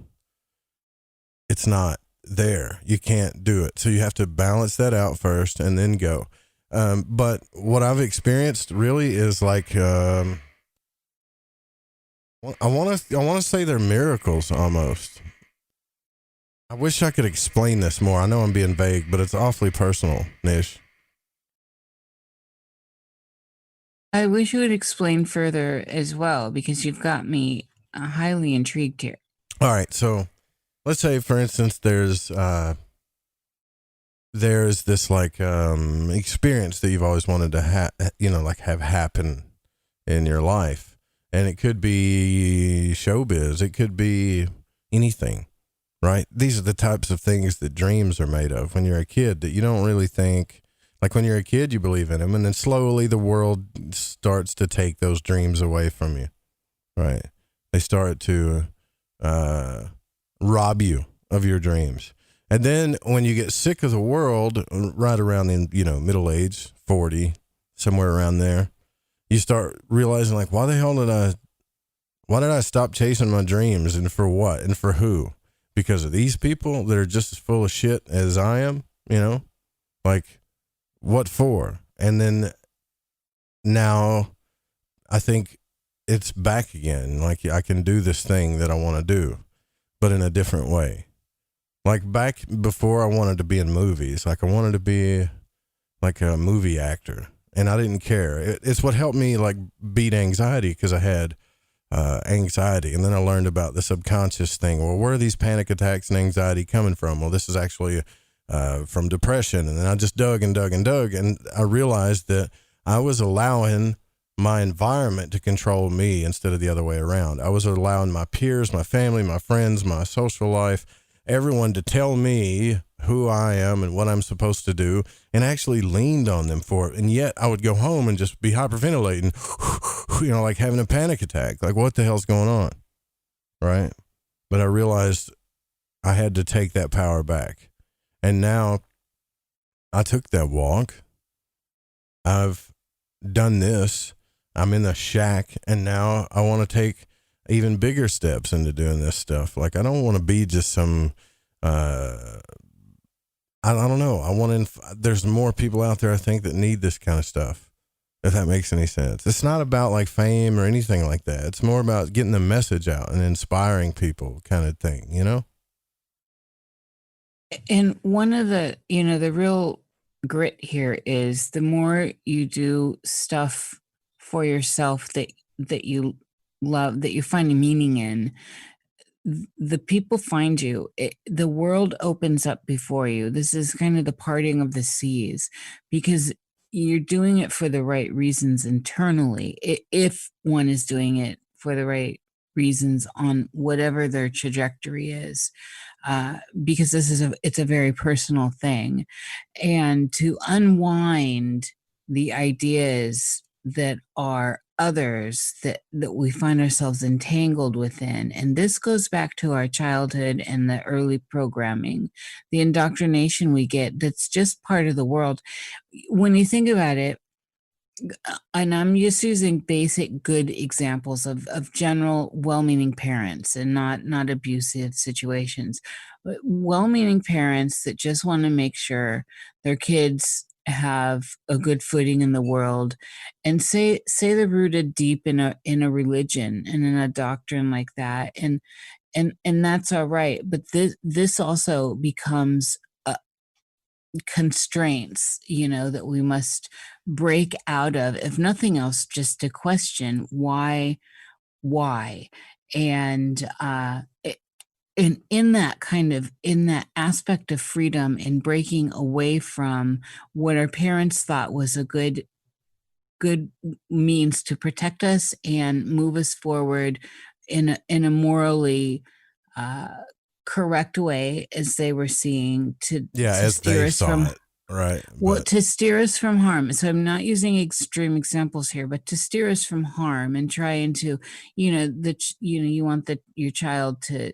it's not there. You can't do it. So you have to balance that out first and then go. But what I've experienced really is like, I want to say they're miracles almost. I wish I could explain this more. I know I'm being vague, but it's awfully personal, Nish.
I wish you would explain further as well, because you've got me highly intrigued here.
All right. So let's say, for instance, there's this like experience that you've always wanted to have happen in your life. And it could be showbiz. It could be anything, right? These are the types of things that dreams are made of when you're a kid that you don't really think. Like when you're a kid, you believe in them, and then slowly the world starts to take those dreams away from you, right? They start to rob you of your dreams. And then when you get sick of the world, right around in, middle age, 40, somewhere around there, you start realizing like, why did I stop chasing my dreams, and for what and for who? Because of these people that are just as full of shit as I am, like what for? And then now I think it's back again. Like I can do this thing that I want to do, but in a different way. Like back before, I wanted to be in movies. Like I wanted to be like a movie actor, and I didn't care. It's what helped me like beat anxiety, because I had anxiety, and then I learned about the subconscious thing. Well, where are these panic attacks and anxiety coming from? Well, this is actually from depression. And then I just dug, and I realized that I was allowing my environment to control me instead of the other way around. I was allowing my peers, my family, my friends, my social life, everyone to tell me who I am and what I'm supposed to do, and actually leaned on them for it. And yet I would go home and just be hyperventilating, like having a panic attack. Like, what the hell's going on? Right? But I realized I had to take that power back. And now I took that walk. I've done this. I'm in the shack, and now I want to take even bigger steps into doing this stuff. Like, I don't want to be just some, I don't know. There's more people out there, I think, that need this kind of stuff, if that makes any sense. It's not about like fame or anything like that. It's more about getting the message out and inspiring people kind of thing,
And one of the, the real grit here is the more you do stuff for yourself that you love, that you find a meaning in, the people find you. The world opens up before you. This is kind of the parting of the seas, because you're doing it for the right reasons internally. If one is doing it for the right reasons on whatever their trajectory is, because it's a very personal thing, and to unwind the ideas that are others that we find ourselves entangled within. And this goes back to our childhood and the early programming, the indoctrination we get, that's just part of the world. When you think about it, and I'm just using basic good examples of general well-meaning parents and not abusive situations, but well-meaning parents that just want to make sure their kids have a good footing in the world, and say they're rooted deep in a religion and in a doctrine like that, and that's all right. But this also becomes constraints, that we must break out of, if nothing else, just to question why, and in that aspect of freedom and breaking away from what our parents thought was a good means to protect us and move us forward in a morally correct way, as they were seeing, to
as
steer
they
us
saw
from
it, right?
well, to steer us from harm. So I'm not using extreme examples here, but to steer us from harm and trying to, you want your child to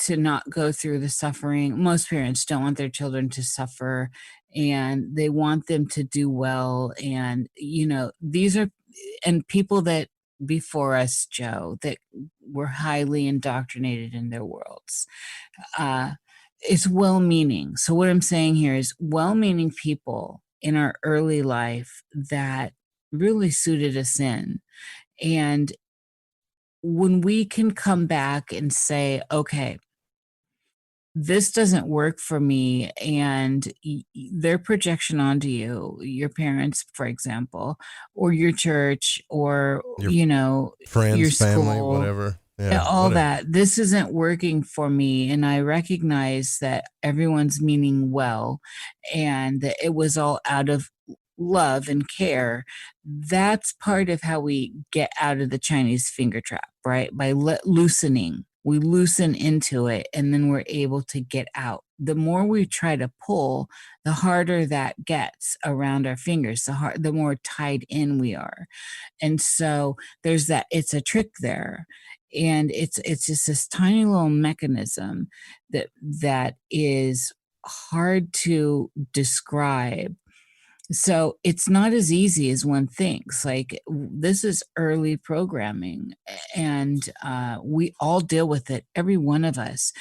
not go through the suffering. Most parents don't want their children to suffer, and they want them to do well. And, these are, and people that before us, Joe, that were highly indoctrinated in their worlds. It's well-meaning. So what I'm saying here is well-meaning people in our early life that really suited us in. And when we can come back and say, okay, this doesn't work for me, and their projection onto you, your parents, for example, or your church, or
Friends,
your
family,
school,
whatever. Yeah,
all
whatever.
that. This isn't working for me, and I recognize that everyone's meaning well, and that it was all out of love and care. That's part of how we get out of the Chinese finger trap, right? By loosening. We loosen into it, and then we're able to get out. The more we try to pull, the harder that gets around our fingers, the more tied in we are. And so there's that, it's a trick there. And it's just this tiny little mechanism that is hard to describe. So it's not as easy as one thinks. Like, this is early programming, and we all deal with it, every one of us.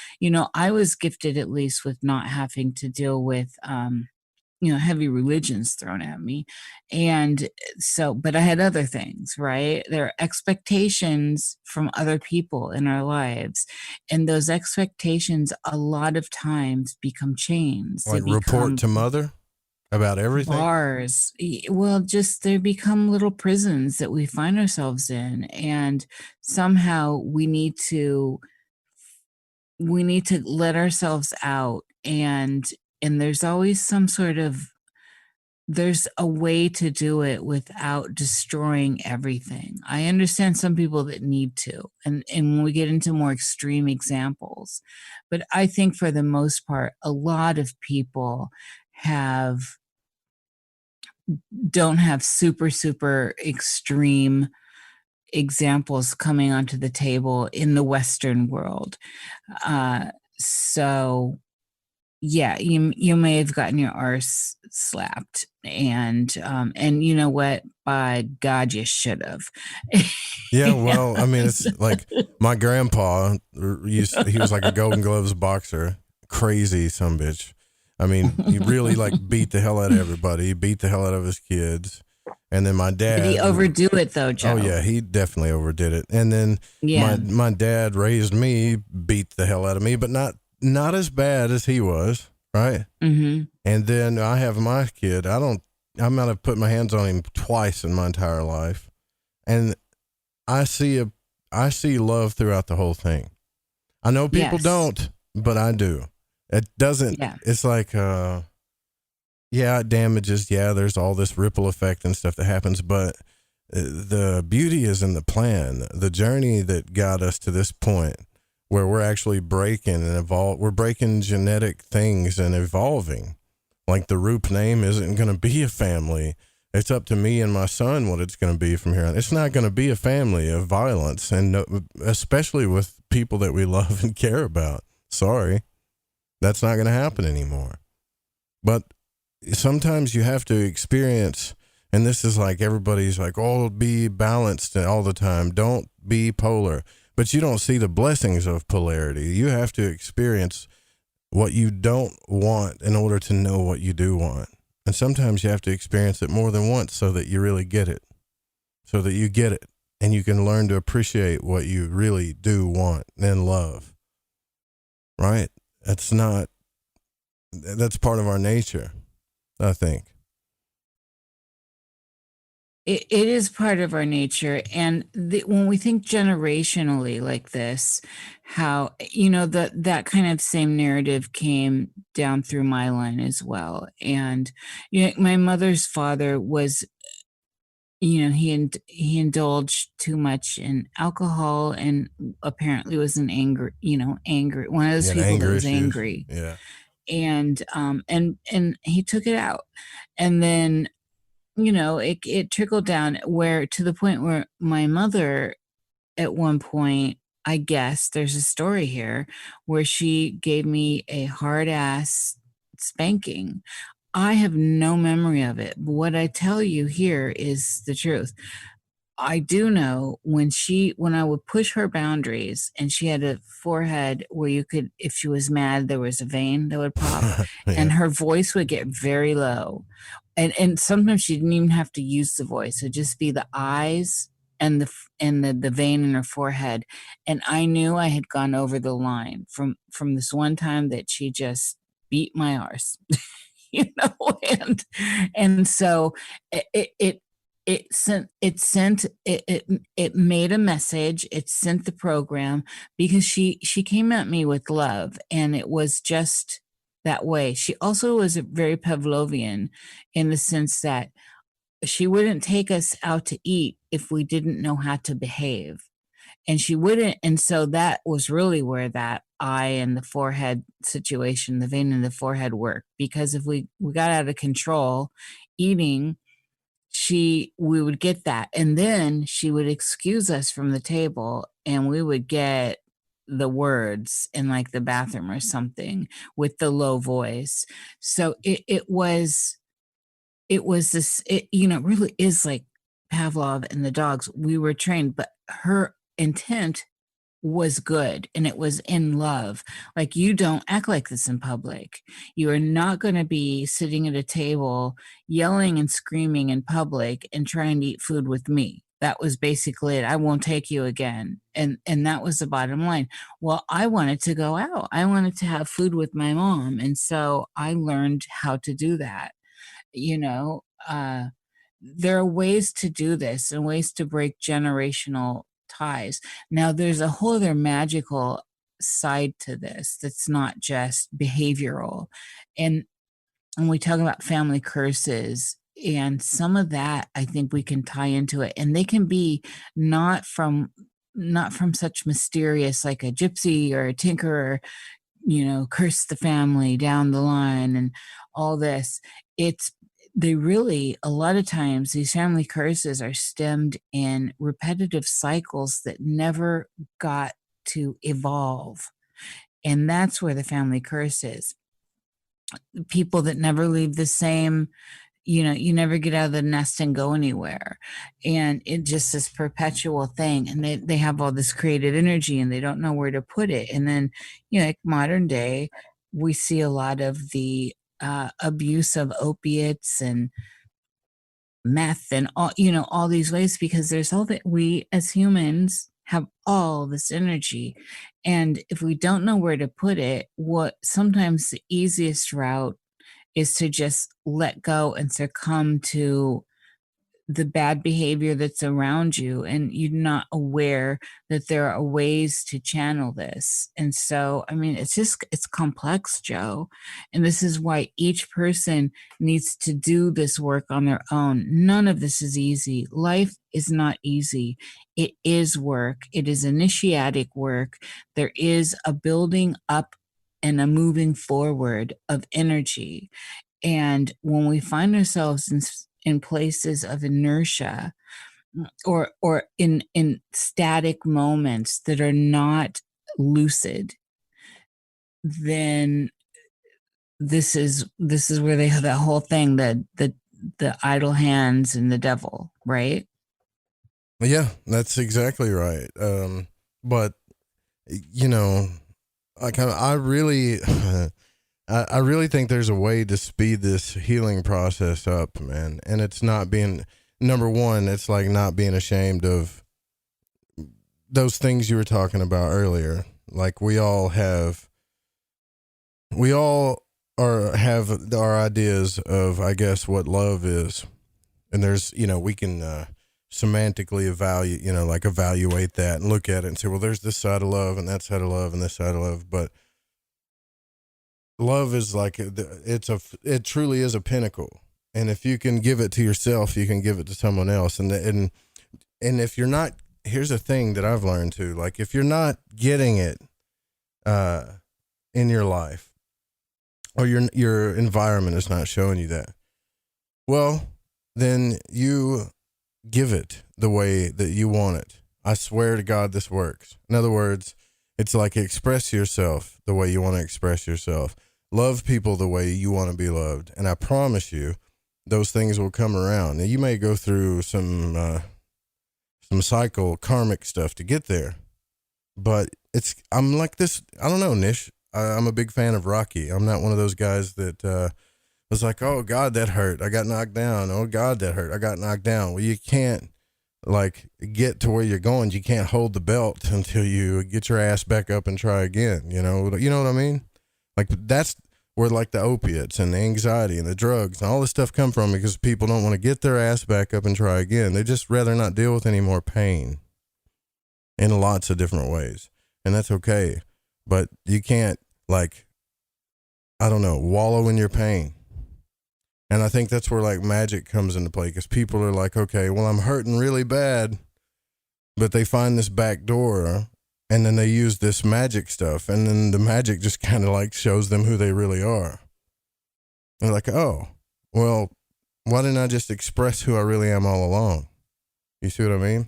I was gifted at least with not having to deal with heavy religions thrown at me. And so, but I had other things, right? There are expectations from other people in our lives. And those expectations a lot of times become chains.
Like report to mother about everything?
Bars. Well, just they become little prisons that we find ourselves in. And somehow we need to let ourselves out. And there's always there's a way to do it without destroying everything. I understand some people that need to, and when we get into more extreme examples, but I think for the most part, a lot of people don't have super, super extreme examples coming onto the table in the Western world. So yeah, you may have gotten your arse slapped, and you know what? By God, you should have.
Yeah, well, I mean, it's like my grandpa he was like a Golden Gloves boxer, crazy sumbitch. I mean, he really beat the hell out of everybody. He beat the hell out of his kids. And then my dad.
Did he overdo it though, Joe?
Oh yeah, he definitely overdid it. And then my dad raised me, beat the hell out of me, but not as bad as he was, right? Mm-hmm. And then I have my kid. I might have put my hands on him twice in my entire life, and I see love throughout the whole thing. I know people don't, but I do. It doesn't. Yeah. It's like, it damages. Yeah, there's all this ripple effect and stuff that happens, but the beauty is in the plan, the journey that got us to this point where we're actually breaking and evolve. We're breaking genetic things and evolving. Like the Roop name isn't going to be a family. It's up to me and my son what it's going to be from here on. It's not going to be a family of violence, and especially with people that we love and care about. Sorry. That's not going to happen anymore. But sometimes you have to experience, and this is like everybody's like, oh, be balanced all the time. Don't be polar. But you don't see the blessings of polarity. You have to experience what you don't want in order to know what you do want. And sometimes you have to experience it more than once so that you really get it. So that you get it and you can learn to appreciate what you really do want and love. Right? That's not that's part of our nature, I think.
It is part of our nature. And when we think generationally like this, how, that kind of same narrative came down through my line as well. And, my mother's father was, he indulged too much in alcohol and apparently was an angry, one of those people that was angry.
Yeah.
And he took it out. And then, it trickled down to the point where my mother at one point, I guess there's a story here where she gave me a hard ass spanking. I have no memory of it, but what I tell you here is the truth. I do know when I would push her boundaries, and she had a forehead where you could, if she was mad, there was a vein that would pop and her voice would get very low. And sometimes she didn't even have to use the voice. It'd just be the eyes and the vein in her forehead. And I knew I had gone over the line from this one time that she just beat my arse, and so it made a message. It sent the program because she came at me with love, and it was just that way. She also was very Pavlovian in the sense that she wouldn't take us out to eat if we didn't know how to behave. And she wouldn't. And so that was really where that eye and the forehead situation, the vein in the forehead worked. Because if we got out of control eating, we would get that. And then she would excuse us from the table and we would get the words in like the bathroom or something with the low voice. So it was this, it really is like Pavlov and the dogs. We were trained, but her intent was good and it was in love. Like, you don't act like this in public. You are not going to be sitting at a table yelling and screaming in public and trying to eat food with me. That was basically it. I won't take you again. And that was the bottom line. Well, I wanted to go out. I wanted to have food with my mom. And so I learned how to do that. There are ways to do this and ways to break generational ties. Now, there's a whole other magical side to this that's not just behavioral. And when we talk about family curses, and some of that, I think we can tie into it. And they can be not from such mysterious, like a gypsy or a tinkerer, curse the family down the line and all this. They really, a lot of times, these family curses are stemmed in repetitive cycles that never got to evolve. And that's where the family curse is. People that never leave the same, you never get out of the nest and go anywhere. And it just this perpetual thing. And they have all this creative energy and they don't know where to put it. And then, like modern day, we see a lot of the abuse of opiates and meth and all these ways, because there's all that we as humans have all this energy. And if we don't know where to put it, what sometimes the easiest route is to just let go and succumb to the bad behavior that's around you, and you're not aware that there are ways to channel this. And so, it's complex, Joe. And this is why each person needs to do this work on their own. None of this is easy. Life is not easy. It is work. It is initiatic work. There is a building up and a moving forward of energy. And when we find ourselves in places of inertia or in static moments that are not lucid, then this is where they have that whole thing, the idle hands and the devil, right?
Yeah, that's exactly right. But I really think there's a way to speed this healing process up, man. And it's not being, number one, it's like not being ashamed of those things you were talking about earlier. Like we all have our ideas of, I guess, what love is. And there's, we can semantically evaluate that and look at it and say, well, there's this side of love and that side of love and this side of love. But love is like, it truly is a pinnacle. And if you can give it to yourself, you can give it to someone else. And if you're not, here's a thing that I've learned too, like if you're not getting it in your life, or your environment is not showing you that, well, then you give it the way that you want it. I swear to God, this works. In other words, it's like express yourself the way you want to express yourself. Love people the way you want to be loved. And I promise you, those things will come around. Now, you may go through some cycle karmic stuff to get there, but I'm like this. I don't know, Nish. I'm a big fan of Rocky. I'm not one of those guys that was like, oh God, that hurt, I got knocked down. Oh God, that hurt, I got knocked down. Well, you can't like get to where you're going. You can't hold the belt until you get your ass back up and try again. You know what I mean? Like that's where like the opiates and the anxiety and the drugs and all this stuff come from, because people don't want to get their ass back up and try again. They just rather not deal with any more pain in lots of different ways. And that's okay. But you can't, like, I don't know, wallow in your pain. And I think that's where, like, magic comes into play, because people are like, okay, well, I'm hurting really bad, but they find this back door, and then they use this magic stuff, and then the magic just kind of, like, shows them who they really are. And they're like, oh, well, why didn't I just express who I really am all along? You see what I mean?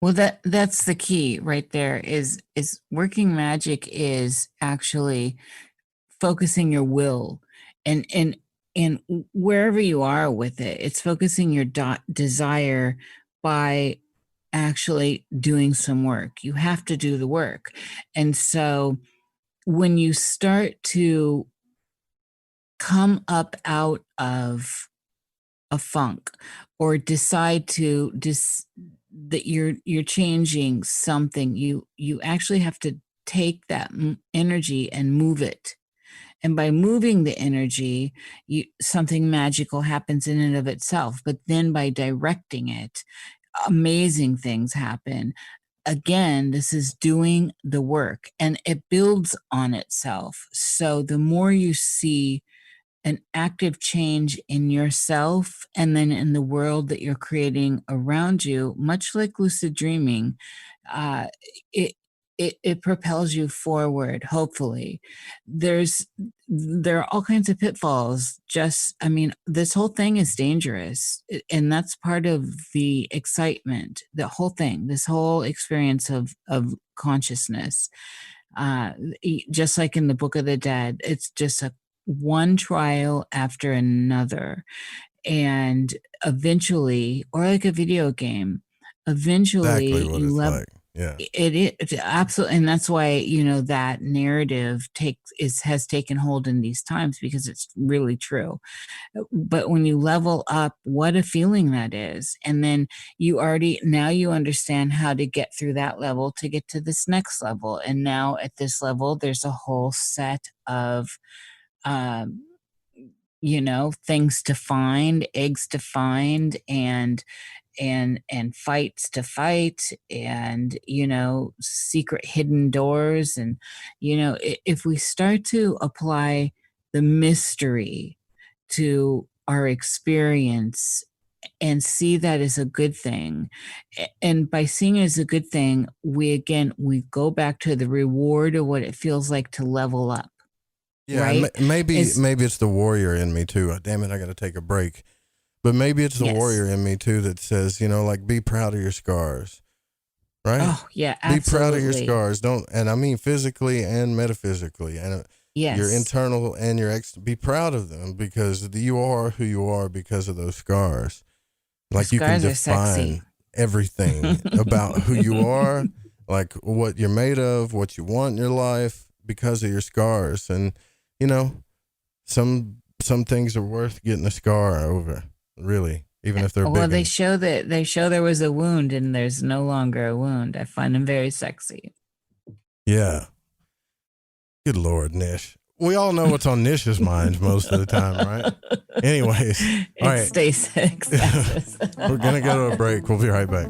Well, that's the key right there is working magic is actually focusing your will and wherever you are with it, it's focusing your desire by actually doing some work. You have to do the work. And so when you start to come up out of a funk or decide to that you're changing something, you actually have to take that energy and move it. And by moving the energy, something magical happens in and of itself. But then by directing it, amazing things happen. Again, this is doing the work, and it builds on itself. So the more you see an active change in yourself and then in the world that you're creating around you, much like lucid dreaming, it propels you forward. Hopefully, there are all kinds of pitfalls. This whole thing is dangerous, and that's part of the excitement. The whole thing, this whole experience of consciousness, just like in the Book of the Dead, it's just one trial after another, and eventually, or like a video game, eventually
exactly what
you
it's like. Yeah,
it absolutely, and that's why that narrative has taken hold in these times, because it's really true. But when you level up, what a feeling that is, and then now you understand how to get through that level to get to this next level, and now at this level, there's a whole set of things to find, eggs to find, and fights to fight, and secret hidden doors. And if we start to apply the mystery to our experience and see that as a good thing, and by seeing it as a good thing, we go back to the reward of what it feels like to level up.
Yeah,
right?
Maybe it's the warrior in me too. Damn it, I got to take a break. But maybe it's the warrior in me too that says, like, be proud of your scars, right?
Oh yeah, absolutely.
Be proud of your scars. And I mean physically and metaphysically, and your internal and your be proud of them, because you are who you are because of those scars. Like, you can define everything about who you are, like what you're made of, what you want in your life, because of your scars. And some things are worth getting a scar over, really, even if they're big.
Well, they show there was a wound, and there's no longer a wound. I find them very sexy.
Yeah. Good Lord, Nish. we all know what's on Nish's mind most of the time, right? Anyways, all right.
Stay sick.
We're going to go to a break. We'll be right back.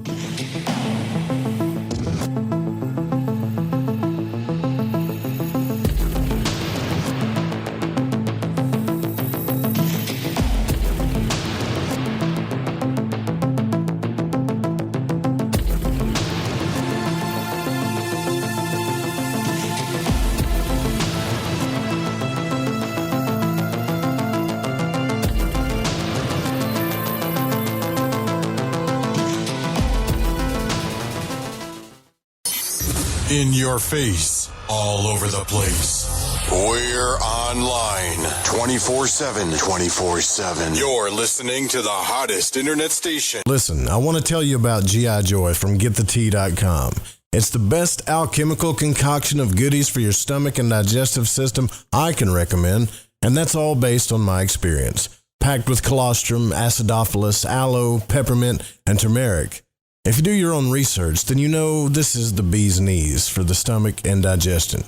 In your face, all over the place. We're online 24/7. 24/7. You're listening to the hottest internet station.
Listen, I want to tell you about G.I. Joy from GetTheT.com. It's the best alchemical concoction of goodies for your stomach and digestive system I can recommend, and that's all based on my experience. Packed with colostrum, acidophilus, aloe, peppermint, and turmeric. If you do your own research, then you know this is the bee's knees for the stomach and digestion.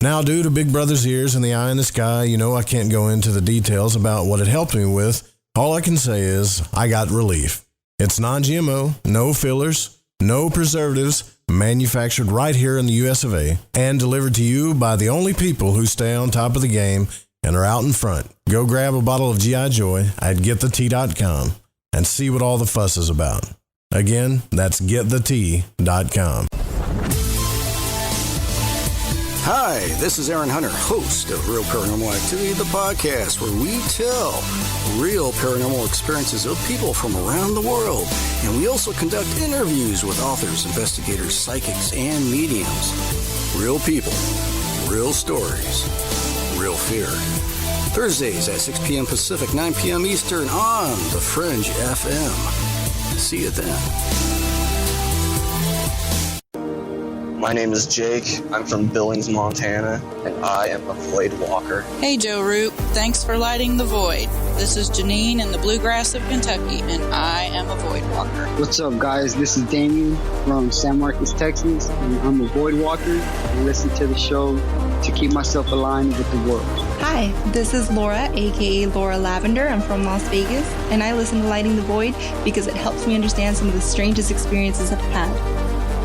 Now, due to Big Brother's ears and the eye in the sky, you know I can't go into the details about what it helped me with. All I can say is I got relief. It's non-GMO, no fillers, no preservatives, manufactured right here in the US of A, and delivered to you by the only people who stay on top of the game and are out in front. Go grab a bottle of G.I. Joy at GetTheT.com and see what all the fuss is about. Again, that's GetTheT.com.
Hi, this is Aaron Hunter, host of Real Paranormal Activity, the podcast where we tell real paranormal experiences of people from around the world. And we also conduct interviews with authors, investigators, psychics, and mediums. Real people, real stories, real fear. Thursdays at 6 p.m. Pacific, 9 p.m. Eastern on the Fringe FM. See you then.
My name is Jake. I'm from Billings, Montana, and I am a void walker.
Hey, Joe Root. Thanks for lighting the void. This is Janine in the bluegrass of Kentucky, and I am a void walker.
What's up, guys? This is Damien from San Marcos, Texas, and I'm a void walker. I listen to the show to keep myself aligned with the world.
Hi, this is Laura, aka Laura Lavender. I'm from Las Vegas, and I listen to Lighting the Void because it helps me understand some of the strangest experiences I've had.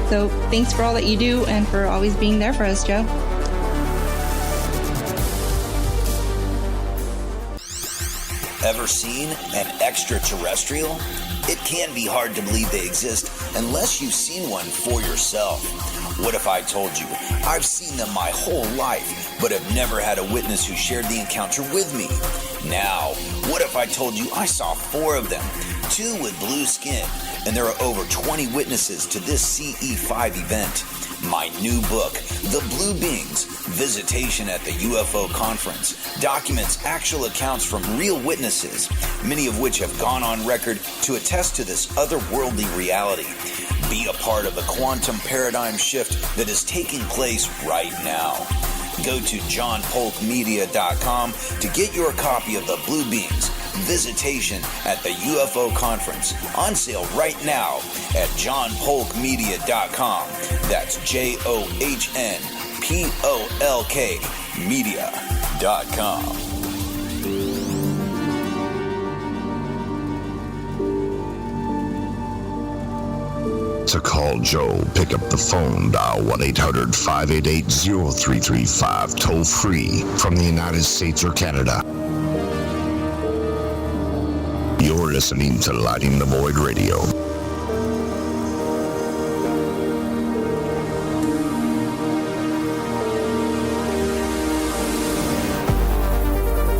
So thanks for all that you do and for always being there for us, Joe.
Ever seen an extraterrestrial? It can be hard to believe they exist unless you've seen one for yourself. What if I told you I've seen them my whole life, but have never had a witness who shared the encounter with me? Now, what if I told you I saw 4 of them, 2 with blue skin, and there are over 20 witnesses to this CE5 event? My new book, The Blue Beings, Visitation at the UFO Conference, documents actual accounts from real witnesses, many of which have gone on record to attest to this otherworldly reality. Be a part of the quantum paradigm shift that is taking place right now. Go to johnpolkmedia.com to get your copy of The Blue Beings, Visitation at the UFO Conference, on sale right now at johnpolkmedia.com. That's JOHNPOLK media.com.
To call Joe, pick up the phone, dial 1-800-588-0335, toll free from the United States or Canada. You're listening to Lighting the Void Radio.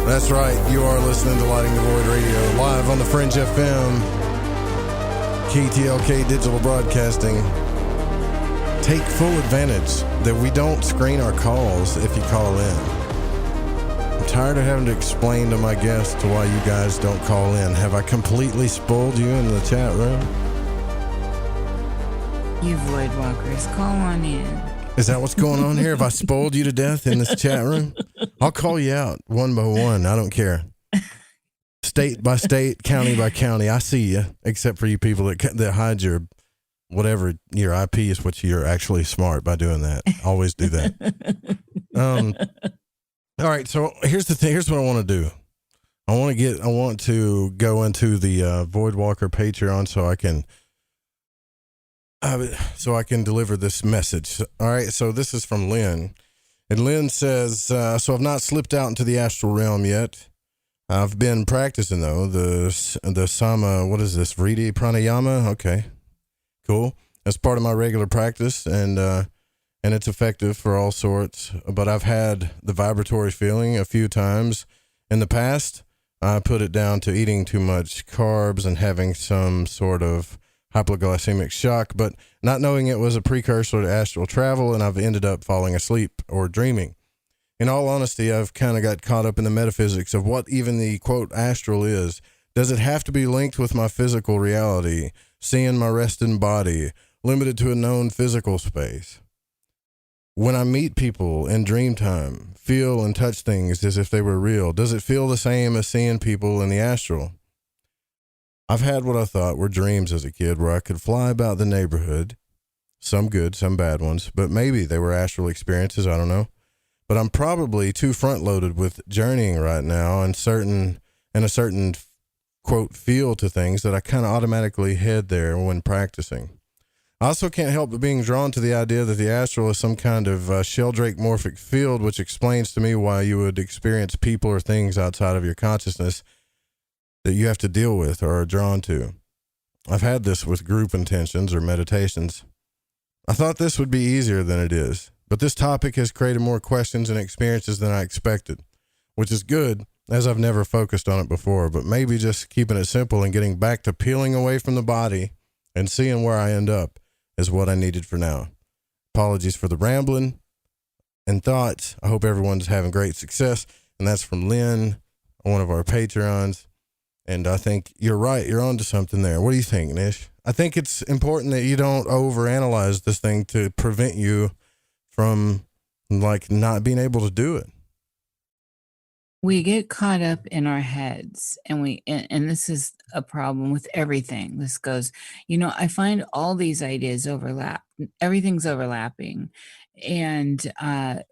That's right. You are listening to Lighting the Void Radio, live on the Fringe FM. KTLK Digital Broadcasting. Take full advantage that we don't screen our calls if you call in. I'm tired of having to explain to my guests why you guys don't call in. Have I completely spoiled you in the chat room?
You void walkers, call on in.
Is that what's going on here? Have I spoiled you to death in this chat room? I'll call you out one by one. I don't care. State by state, county by county, I see you. Except for you people that hide your whatever your IP is, which you're actually smart by doing that. Always do that. All right, so here's the thing. Here's what I want to do. I want to go into the Void Walker Patreon so I can deliver this message. All right, so this is from Lynn. And Lynn says, so I've not slipped out into the astral realm yet. I've been practicing, though, the Sama, what is this, Vritti Pranayama? Okay, cool. That's part of my regular practice, and it's effective for all sorts. But I've had the vibratory feeling a few times in the past. I put it down to eating too much carbs and having some sort of hypoglycemic shock, but not knowing it was a precursor to astral travel, and I've ended up falling asleep or dreaming. In all honesty, I've kind of got caught up in the metaphysics of what even the, quote, astral is. Does it have to be linked with my physical reality, seeing my resting body, limited to a known physical space? When I meet people in dream time, feel and touch things as if they were real, does it feel the same as seeing people in the astral? I've had what I thought were dreams as a kid where I could fly about the neighborhood, some good, some bad ones, but maybe they were astral experiences, I don't know. But I'm probably too front-loaded with journeying right now and a certain, quote, feel to things that I kind of automatically head there when practicing. I also can't help but being drawn to the idea that the astral is some kind of sheldrake morphic field, which explains to me why you would experience people or things outside of your consciousness that you have to deal with or are drawn to. I've had this with group intentions or meditations. I thought this would be easier than it is, but this topic has created more questions and experiences than I expected, which is good, as I've never focused on it before, but maybe just keeping it simple and getting back to peeling away from the body and seeing where I end up is what I needed for now. Apologies for the rambling and thoughts. I hope everyone's having great success. And that's from Lynn, one of our Patreons. And I think you're right. You're onto something there. What do you think, Nish? I think it's important that you don't overanalyze this thing to prevent you from not being able to do it.
We get caught up in our heads, and this is a problem with everything. This goes, I find all these ideas overlap. Everything's overlapping. And I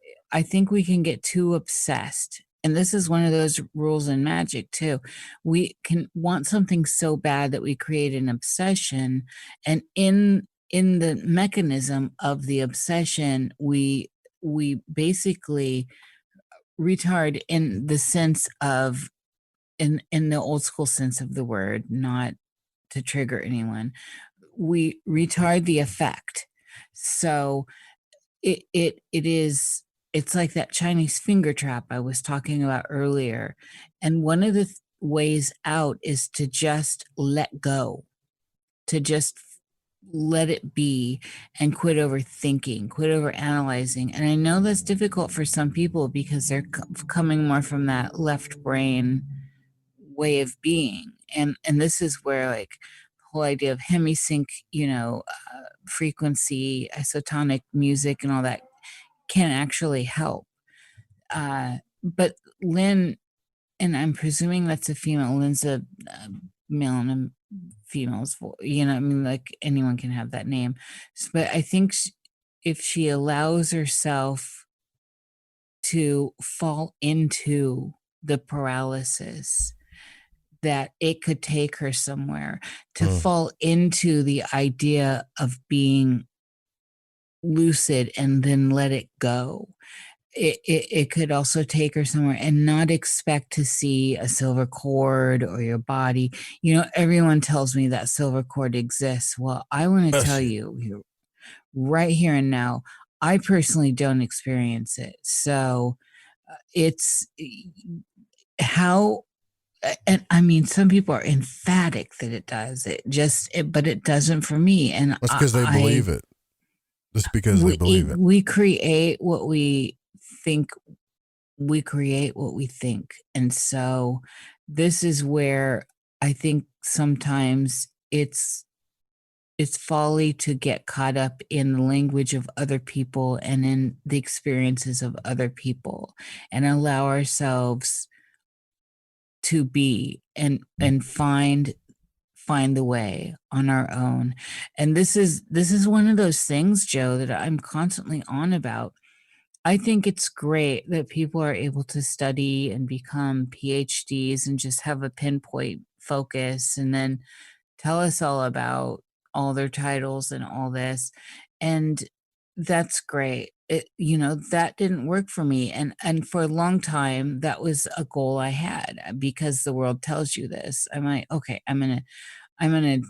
think we can get too obsessed. And this is one of those rules in magic too. We can want something so bad that we create an obsession. And in the mechanism of the obsession, we basically retard in the sense of, in the old school sense of the word, not to trigger anyone, we retard the effect. So it's like that Chinese finger trap I was talking about earlier. And one of the ways out is to just let go, to just let it be and quit overthinking, quit overanalyzing. And I know that's difficult for some people because they're coming more from that left brain way of being. And this is where the whole idea of hemisync, frequency, isotonic music and all that can actually help. But Lynn, and I'm presuming that's a female, Lynn's a male and a female's, anyone can have that name. But I think if she allows herself to fall into the paralysis, that it could take her somewhere, to fall into the idea of being lucid and then let it go. It could also take her somewhere and not expect to see a silver cord or your body. Everyone tells me that silver cord exists. Well, I want to tell you right here and now, I personally don't experience it. So it's how, and I mean, some people are emphatic that it does. But it doesn't for me. And
that's because they believe it. Just because they believe it.
We create what we think. We create what we think. And so this is where I think sometimes it's folly to get caught up in the language of other people and in the experiences of other people and allow ourselves to be and find the way on our own. And this is one of those things, Joe, that I'm constantly on about. I think it's great that people are able to study and become PhDs and just have a pinpoint focus and then tell us all about all their titles and all this. And that's great. That didn't work for me. And for a long time, that was a goal I had because the world tells you this. I'm like, okay, I'm gonna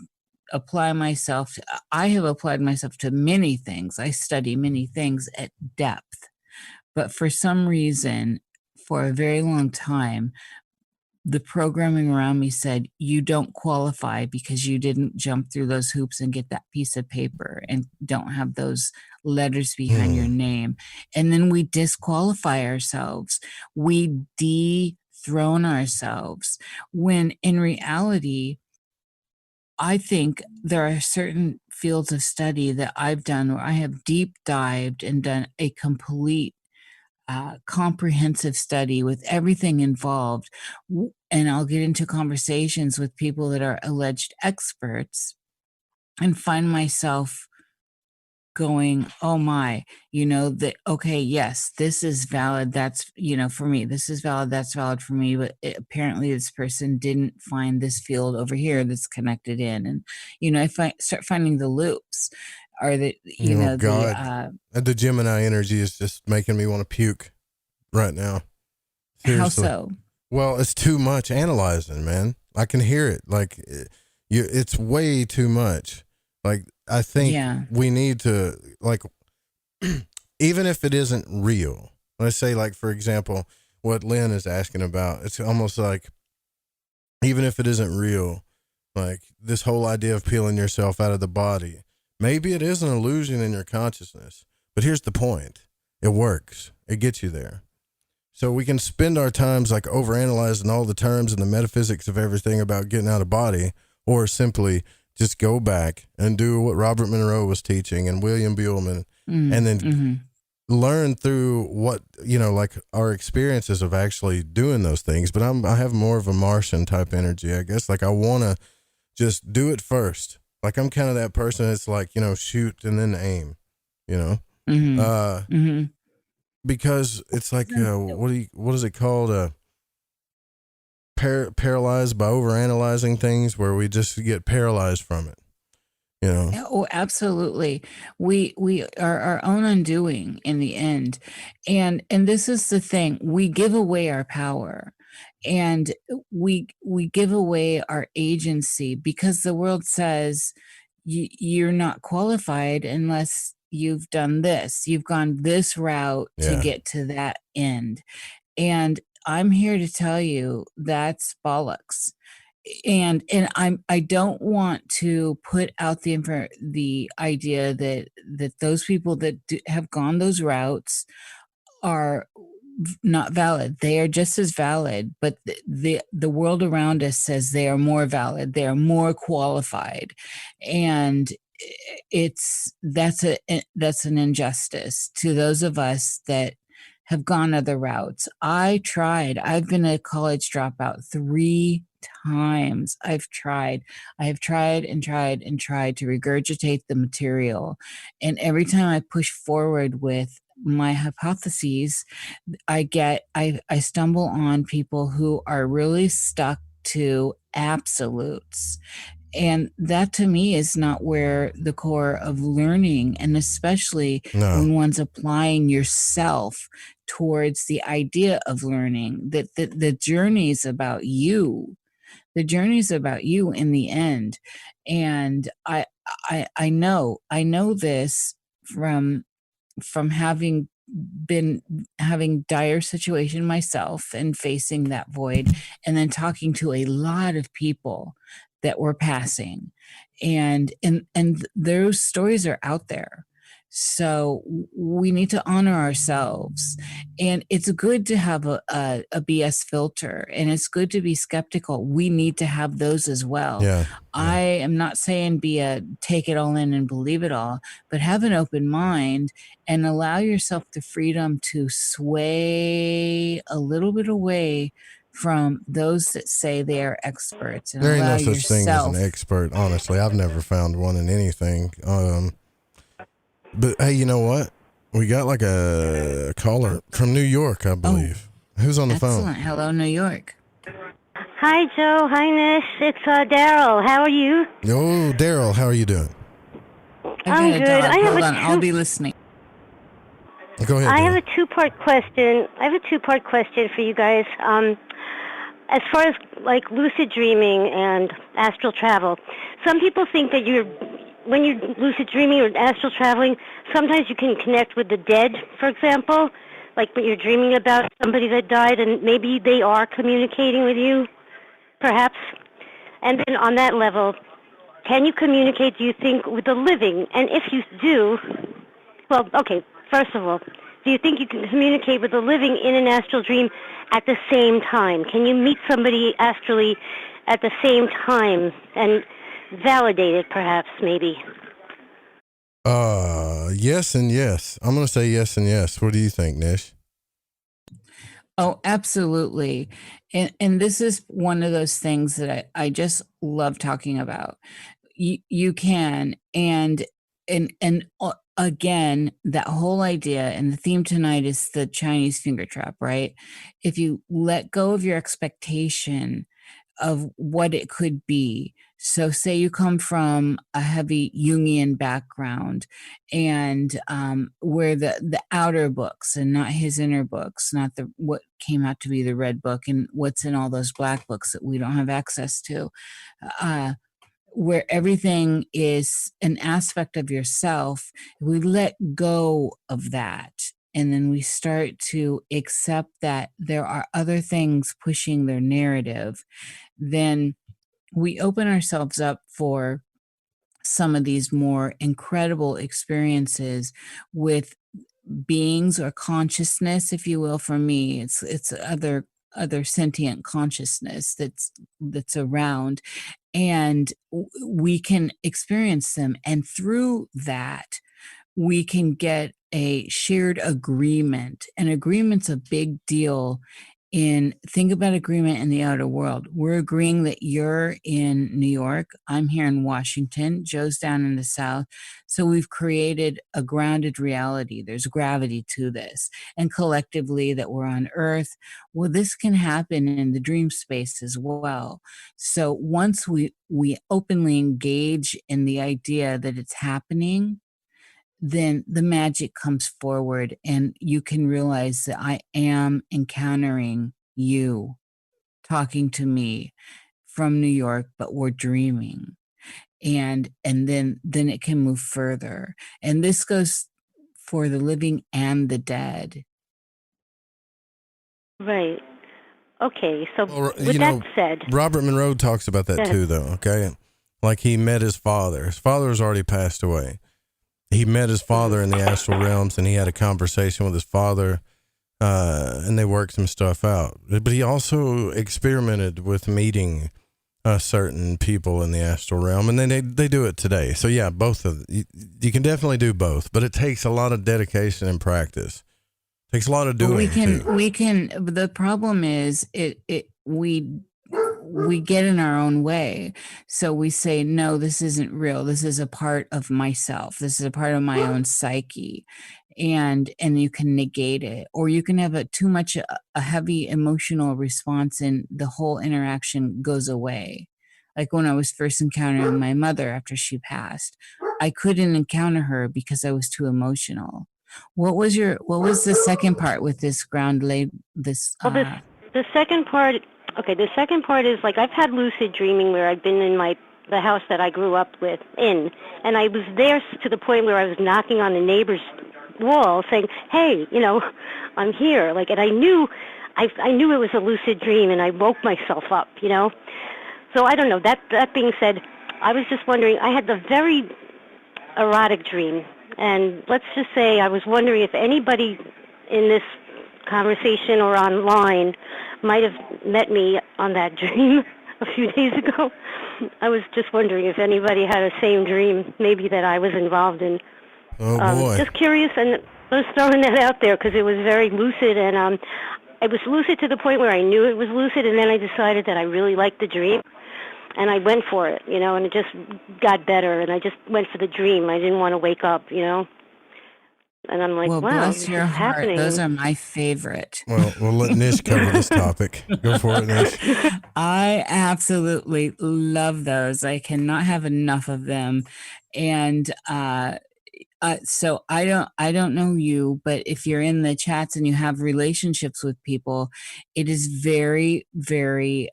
apply myself. I have applied myself to many things. I study many things at depth. But for some reason, for a very long time, the programming around me said, you don't qualify because you didn't jump through those hoops and get that piece of paper and don't have those letters behind your name. And then we disqualify ourselves. We dethrone ourselves when in reality, I think there are certain fields of study that I've done where I have deep dived and done a complete comprehensive study with everything involved. And I'll get into conversations with people that are alleged experts and find myself going, oh my, that, okay, yes, this is valid. That's, for me, this is valid. That's valid for me. But apparently this person didn't find this field over here that's connected in. And, if I start finding the loops or the,
the Gemini energy is just making me want to puke right now. Seriously.
How so?
Well, it's too much analyzing, man. I can hear it. Like it's way too much. Like, I think we need to, like, even if it isn't real, let's say, like, for example, what Lynn is asking about, it's almost like, even if it isn't real, like this whole idea of peeling yourself out of the body, maybe it is an illusion in your consciousness, but here's the point. It works. It gets you there. So we can spend our times like overanalyzing all the terms and the metaphysics of everything about getting out of body, or simply just go back and do what Robert Monroe was teaching and William Buellman, and then learn through what, like our experiences of actually doing those things. But I have more of a Martian type energy, I guess. Like I want to just do it first. Like I'm kind of that person that's like, shoot and then aim, because it's like, what is it called? Paralyzed by overanalyzing things, where we just get paralyzed from it.
Oh, absolutely. We are our own undoing in the end. And this is the thing. We give away our power and we give away our agency because the world says you're not qualified unless you've done this. You've gone this route to get to that end. And I'm here to tell you that's bollocks. And I don't want to put out the idea that those people that have gone those routes are not valid. They are just as valid, but the world around us says they are more valid. They are more qualified, and that's an injustice to those of us that have gone other routes. I've been a college dropout 3 times. I have tried and tried to regurgitate the material. And every time I push forward with my hypotheses, I stumble on people who are really stuck to absolutes. And that to me is not where the core of learning, and especially when one's applying yourself towards the idea of learning, that the journey is about you. The journey is about you in the end. And I know this from having dire situation myself and facing that void, and then talking to a lot of people that were passing, and those stories are out there. So we need to honor ourselves, and it's good to have a BS filter, and it's good to be skeptical. We need to have those as well. I am not saying take it all in and believe it all, but have an open mind and allow yourself the freedom to sway a little bit away from those that say they are experts. And
there ain't no such thing as an expert. Honestly, I've never found one in anything. But hey, you know what? We got like a caller from New York, I believe. Who's on the phone?
Excellent. Hello, New York.
Hi, Joe. Hi, Nish. It's Daryl. How are you?
Oh, Daryl, how are you doing?
I'm good.
Hold on. I'll be listening.
Go ahead.
I have a two-part question. For you guys. As far as like lucid dreaming and astral travel, some people think that when you're lucid dreaming or astral traveling, sometimes you can connect with the dead, for example, like when you're dreaming about somebody that died and maybe they are communicating with you, perhaps. And then on that level, can you communicate, do you think, with the living? And if you do, well, okay, first of all, do you think you can communicate with the living in an astral dream at the same time? Can you meet somebody astrally at the same time and validate it, perhaps, maybe?
Yes and yes. I'm going to say yes and yes. What do you think, Nish?
Oh, absolutely. And this is one of those things that I just love talking about. You can, and again, that whole idea, and the theme tonight is the Chinese finger trap, right? If you let go of your expectation of what it could be. So say you come from a heavy Jungian background and where the outer books and not his inner books, not what came out to be the red book and what's in all those black books that we don't have access to, where everything is an aspect of yourself, we let go of that. And then we start to accept that there are other things pushing their narrative. Then we open ourselves up for some of these more incredible experiences with beings or consciousness, if you will. For me, it's other sentient consciousness that's around, and we can experience them. And through that, we can get a shared agreement. And agreement's a big deal. Think about agreement in the outer world. We're agreeing that you're in New York, I'm here in Washington, Joe's down in the South. So we've created a grounded reality. There's gravity to this. And collectively that we're on Earth. Well, this can happen in the dream space as well. So once we openly engage in the idea that it's happening, then the magic comes forward and you can realize that I am encountering you talking to me from New York, but we're dreaming. And then it can move further. And this goes for the living and the dead.
Right. Okay. So with that said,
Robert Monroe talks about that too, though. Okay. Like he met his father. His father has already passed away. He met his father in the astral realms, and he had a conversation with his father, and they worked some stuff out. But he also experimented with meeting certain people in the astral realm, and then they do it today. So yeah, both of you can definitely do both, but it takes a lot of dedication and practice. It takes a lot of doing.
We can. The problem is we get in our own way. So we say, no, this isn't real. This is a part of myself. This is a part of my own psyche. And you can negate it, or you can have a heavy emotional response and the whole interaction goes away. Like when I was first encountering my mother after she passed, I couldn't encounter her because I was too emotional. What was the second part with this
the second part. Okay, the second part is like I've had lucid dreaming where I've been in the house that I grew up in, and I was there to the point where I was knocking on the neighbor's wall saying, "Hey, I'm here." Like, and I knew it was a lucid dream, and I woke myself up, So I don't know. That being said, I was just wondering. I had the very erotic dream, and let's just say I was wondering if anybody in this conversation or online might have met me on that dream a few days ago. I was just wondering if anybody had the same dream, maybe that I was involved in.
Oh, boy.
Just curious, and I was throwing that out there because it was very lucid, and it was lucid to the point where I knew it was lucid, and then I decided that I really liked the dream, and I went for it, and it just got better, and I just went for the dream. I didn't want to wake up, And I'm like,
Well,
wow,
bless
this
your
is
heart.
happening.
Those are my favorite.
Well, we'll let Nish cover this topic. Go for it, Nish.
I absolutely love those. I cannot have enough of them. And so I don't know you, but if you're in the chats and you have relationships with people, it is very, very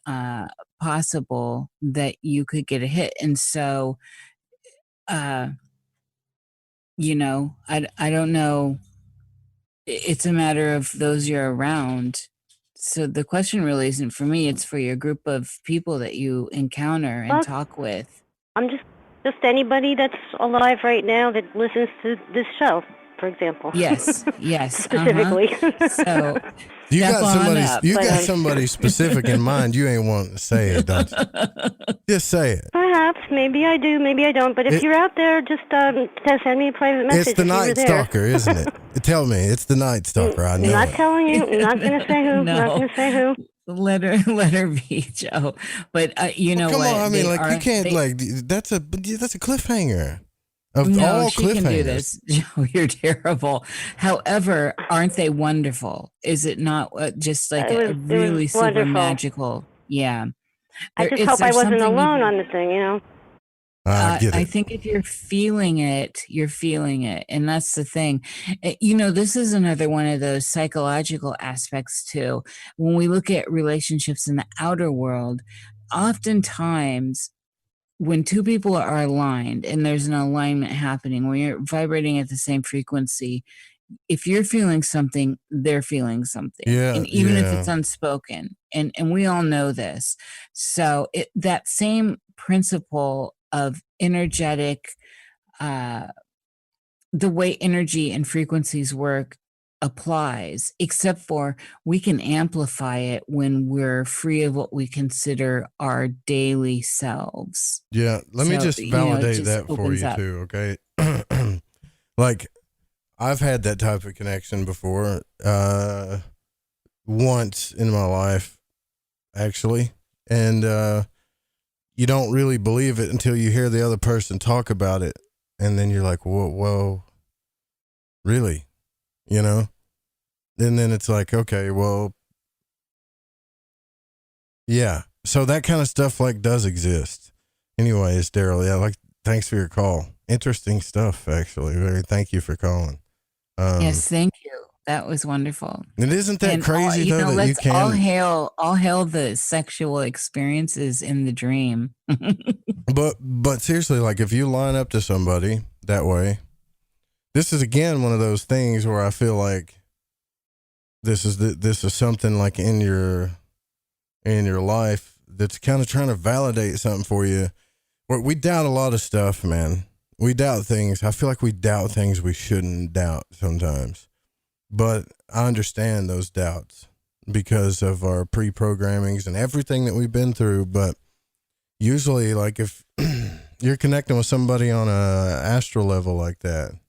possible that you could get a hit. And so, I don't know. It's a matter of those you're around. So the question really isn't for me. It's for your group of people that you encounter and talk with.
I'm just anybody that's alive right now that listens to this show, for example.
Yes.
Specifically.
So
you
step
got somebody specific in mind. You ain't wanting to say it, don't you? Just say it.
Perhaps, maybe I do, maybe I don't. But if you're out there, just send me a private message.
It's the
if you were
Night
there.
Stalker, isn't it? Tell me, it's the Night Stalker. I know.
I'm not telling you. I'm not going to say who.
No.
Not going to say who.
Let her be, Joe. But you know
come
what?
on, I mean, you can't that's a cliffhanger. Of all
she
cliffhangers.
can do this. Joe, you're terrible. However, aren't they wonderful? Is it not just like a really super
wonderful.
magical? Yeah.
I just hope I wasn't alone on the thing, you know.
I think if you're feeling it, you're feeling it. And that's the thing. This is another one of those psychological aspects too. When we look at relationships in the outer world, oftentimes when two people are aligned and there's an alignment happening, when you're vibrating at the same frequency, if you're feeling something, they're feeling something.
Yeah,
and even if it's unspoken. And we all know this. So that same principle of energetic, the way energy and frequencies work applies, except for we can amplify it when we're free of what we consider our daily selves.
Yeah, let me just validate that for you too, okay? Like, I've had that type of connection before, once in my life, actually, and you don't really believe it until you hear the other person talk about it, and then you're like, whoa, really? And then it's like, okay, well, yeah. So that kind of stuff does exist. Anyways, Daryl, yeah, thanks for your call. Interesting stuff, actually. Thank you for calling.
Yes, thank you. That was wonderful.
And isn't that crazy though that you can
all hail the sexual experiences in the dream.
But seriously, if you line up to somebody that way, this is again one of those things where I feel like this is something in your life that's kind of trying to validate something for you. We doubt a lot of stuff, man. We doubt things. I feel like we doubt things we shouldn't doubt sometimes. But I understand those doubts because of our pre-programmings and everything that we've been through. But usually, if you're connecting with somebody on a astral level like that,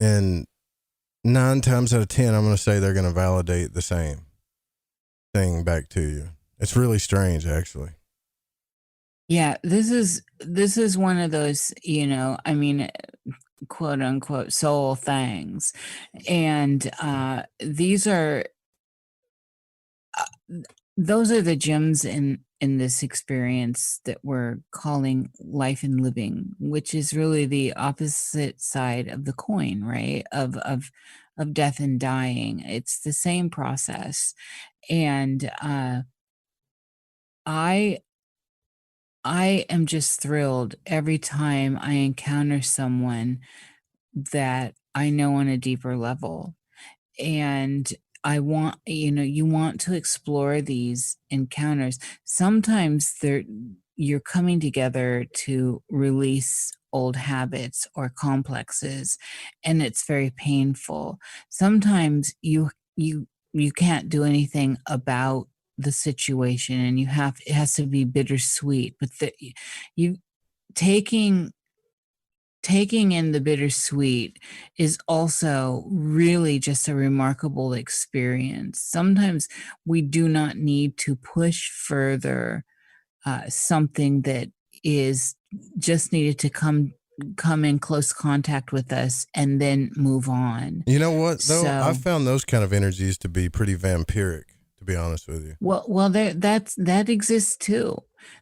and 9 times out of 10, I'm going to say they're going to validate the same thing back to you. It's really strange, actually.
Yeah, this is one of those, quote unquote soul things. And those are the gems in this experience that we're calling life and living, which is really the opposite side of the coin, right? Of death and dying. It's the same process. And I am just thrilled every time I encounter someone that I know on a deeper level. And I want, you want to explore these encounters. Sometimes you're coming together to release old habits or complexes, and it's very painful. Sometimes you can't do anything about the situation, and it has to be bittersweet, but you taking in the bittersweet is also really just a remarkable experience. Sometimes we do not need to push further something that is just needed to come come in close contact with us and then move on.
You know what, though?
So,
I found those kind of energies to be pretty vampiric, to be honest with you.
well, that exists too.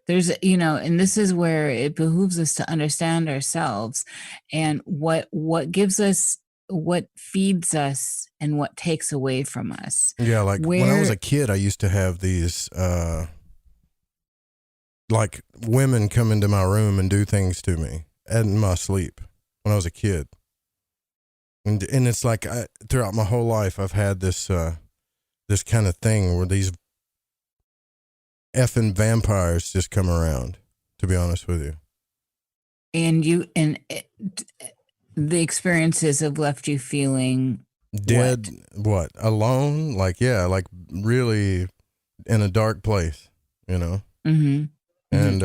There's, and this is where it behooves us to understand ourselves and what gives us, what feeds us, and what takes away from us.
Yeah, like when I was a kid, I used to have these, like women come into my room and do things to me in my sleep when I was a kid. And it's like throughout my whole life, I've had this kind of thing where these effing vampires just come around, to be honest with you.
And the experiences have left you feeling
dead, what? Alone? Like, yeah, like really in a dark place,
Mm-hmm.
And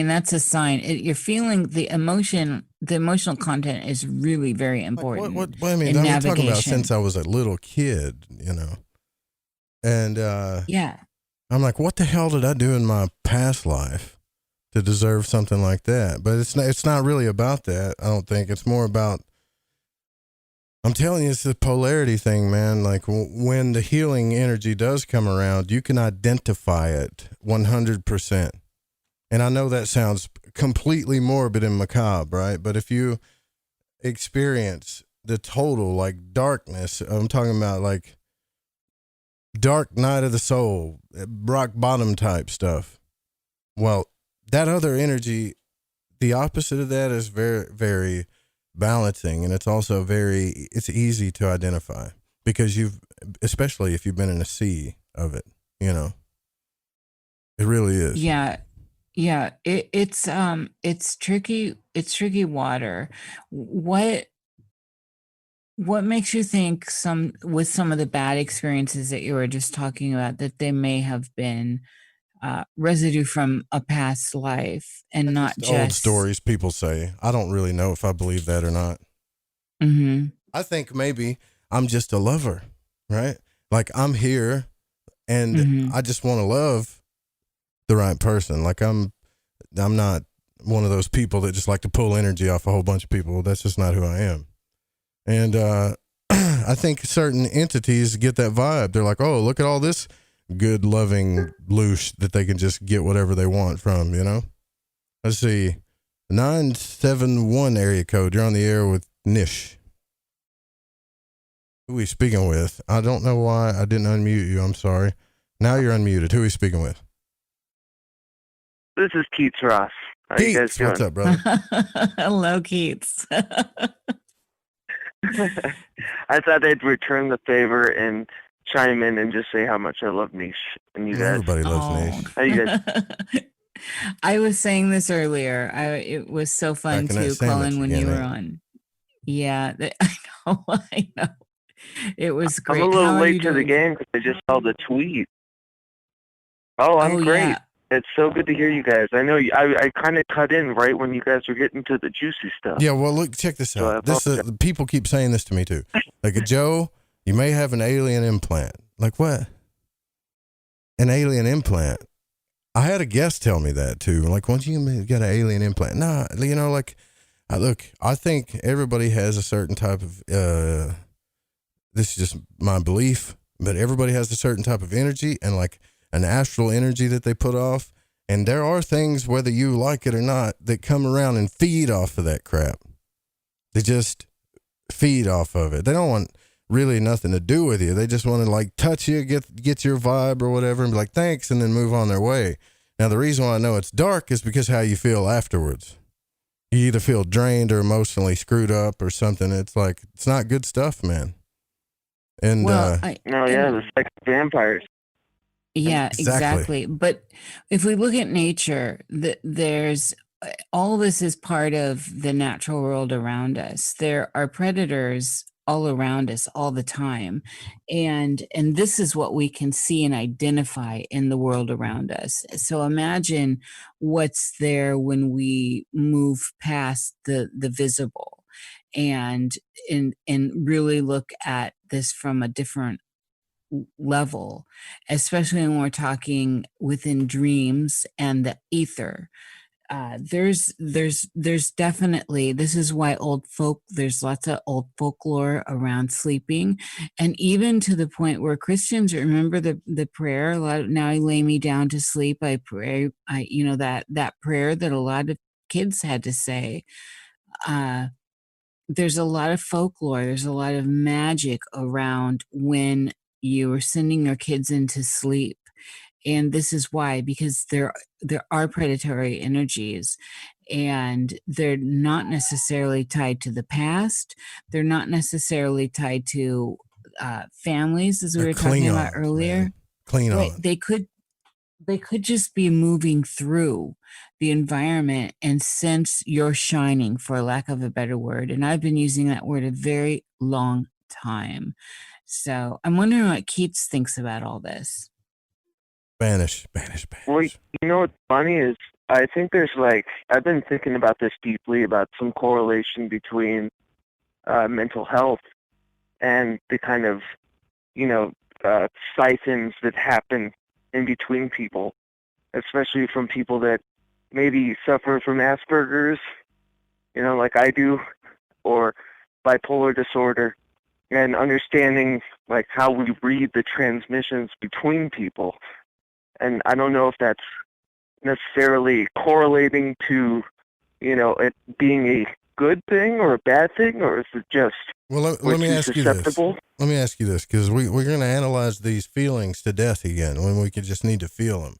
that's a sign. You're feeling the emotional content is really very important.
What I mean, I'm talking about since I was a little kid, and
yeah,
I'm like, what the hell did I do in my past life to deserve something like that? But it's not really about that. I don't think it's more about, I'm telling you, it's the polarity thing, man. Like when the healing energy does come around, you can identify it 100%. And I know that sounds completely morbid and macabre, right? But if you experience the total, like darkness, I'm talking about like dark night of the soul, rock bottom type stuff. Well, that other energy, the opposite of that is very, very balancing. And it's also it's easy to identify because especially if you've been in a sea of it, it really is.
Yeah. Yeah, it's tricky. It's tricky water. What makes you think with some of the bad experiences that you were just talking about that they may have been residue from a past life and not just
old stories people say? I don't really know if I believe that or not.
Mm-hmm.
I think maybe I'm just a lover, right? Like I'm here and I just want to love the right person. Like I'm not one of those people that just like to pull energy off a whole bunch of people. That's just not who I am. And I think certain entities get that vibe. They're like, oh, look at all this good, loving loosh that they can just get whatever they want from, Let's see. 971 area code. You're on the air with Niish. Who are we speaking with? I don't know why I didn't unmute you. I'm sorry. Now you're unmuted. Who are we speaking with?
This is Keats Ross. How you guys doing?
What's up, brother?
Hello, Keats.
I thought I'd return the favor and chime in and just say how much I love Niish. And you guys.
Everybody loves Niish.
How you guys?
I was saying this earlier. It was so fun to call in when you were on. Yeah, I know. It was great.
I'm a little late to the game because I just saw the tweet. Oh, I'm great. Yeah. It's so good to hear you guys. I know I kind of cut in right when you guys were getting to the juicy stuff.
Yeah, well, look, check this out. People keep saying this to me, too. Like, Joe, you may have an alien implant. Like, what? An alien implant? I had a guest tell me that, too. Like, once you got an alien implant. Nah, I think everybody has a certain type of, this is just my belief, but everybody has a certain type of energy and, like, an astral energy that they put off. And there are things, whether you like it or not, that come around and feed off of that crap. They just feed off of it. They don't want really nothing to do with you. They just want to like touch you, get your vibe or whatever and be like, thanks, and then move on their way. Now, the reason why I know it's dark is because how you feel afterwards. You either feel drained or emotionally screwed up or something. It's like, it's not good stuff, man. And,
it's like vampires.
Yeah, exactly. But if we look at nature, there's all this is part of the natural world around us. There are predators all around us all the time. And this is what we can see and identify in the world around us. So imagine what's there when we move past the visible and really look at this from a different level, especially when we're talking within dreams and the ether. there's definitely, this is why there's lots of old folklore around sleeping, and even to the point where Christians remember the prayer a lot. Now I lay me down to sleep, I pray, that prayer that a lot of kids had to say. There's a lot of folklore, there's a lot of magic around when you are sending your kids into sleep. And this is why, because there are predatory energies, and they're not necessarily tied to the past. They're not necessarily tied to families, as we were talking about earlier.
Right.
They could just be moving through the environment and sense your shining, for lack of a better word. And I've been using that word a very long time. So I'm wondering what Keats thinks about all this.
Banish.
Well, you know what's funny is, I think there's I've been thinking about this deeply, about some correlation between mental health and the kind of, siphons that happen in between people, especially from people that maybe suffer from Asperger's, like I do, or bipolar disorder, and understanding how we read the transmissions between people. And I don't know if that's necessarily correlating to, it being a good thing or a bad thing, or is it just
let me ask you this. Let me ask you this, because we're going to analyze these feelings to death again when we could just need to feel them.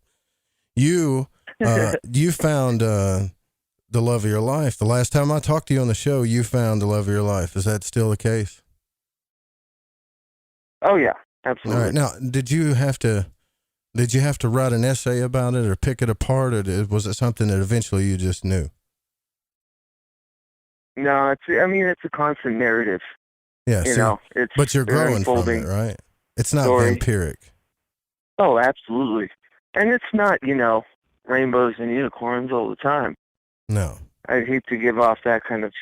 You found the love of your life. The last time I talked to you on the show, you found the love of your life. Is that still the case?
Oh yeah, absolutely.
All right. Now, did you have to write an essay about it, or pick it apart, or was it something that eventually you just knew?
No, it's a constant narrative.
Yeah, but you're growing from it, right? It's not vampiric.
Oh, absolutely. And it's not, rainbows and unicorns all the time.
No.
I'd hate to give off that kind of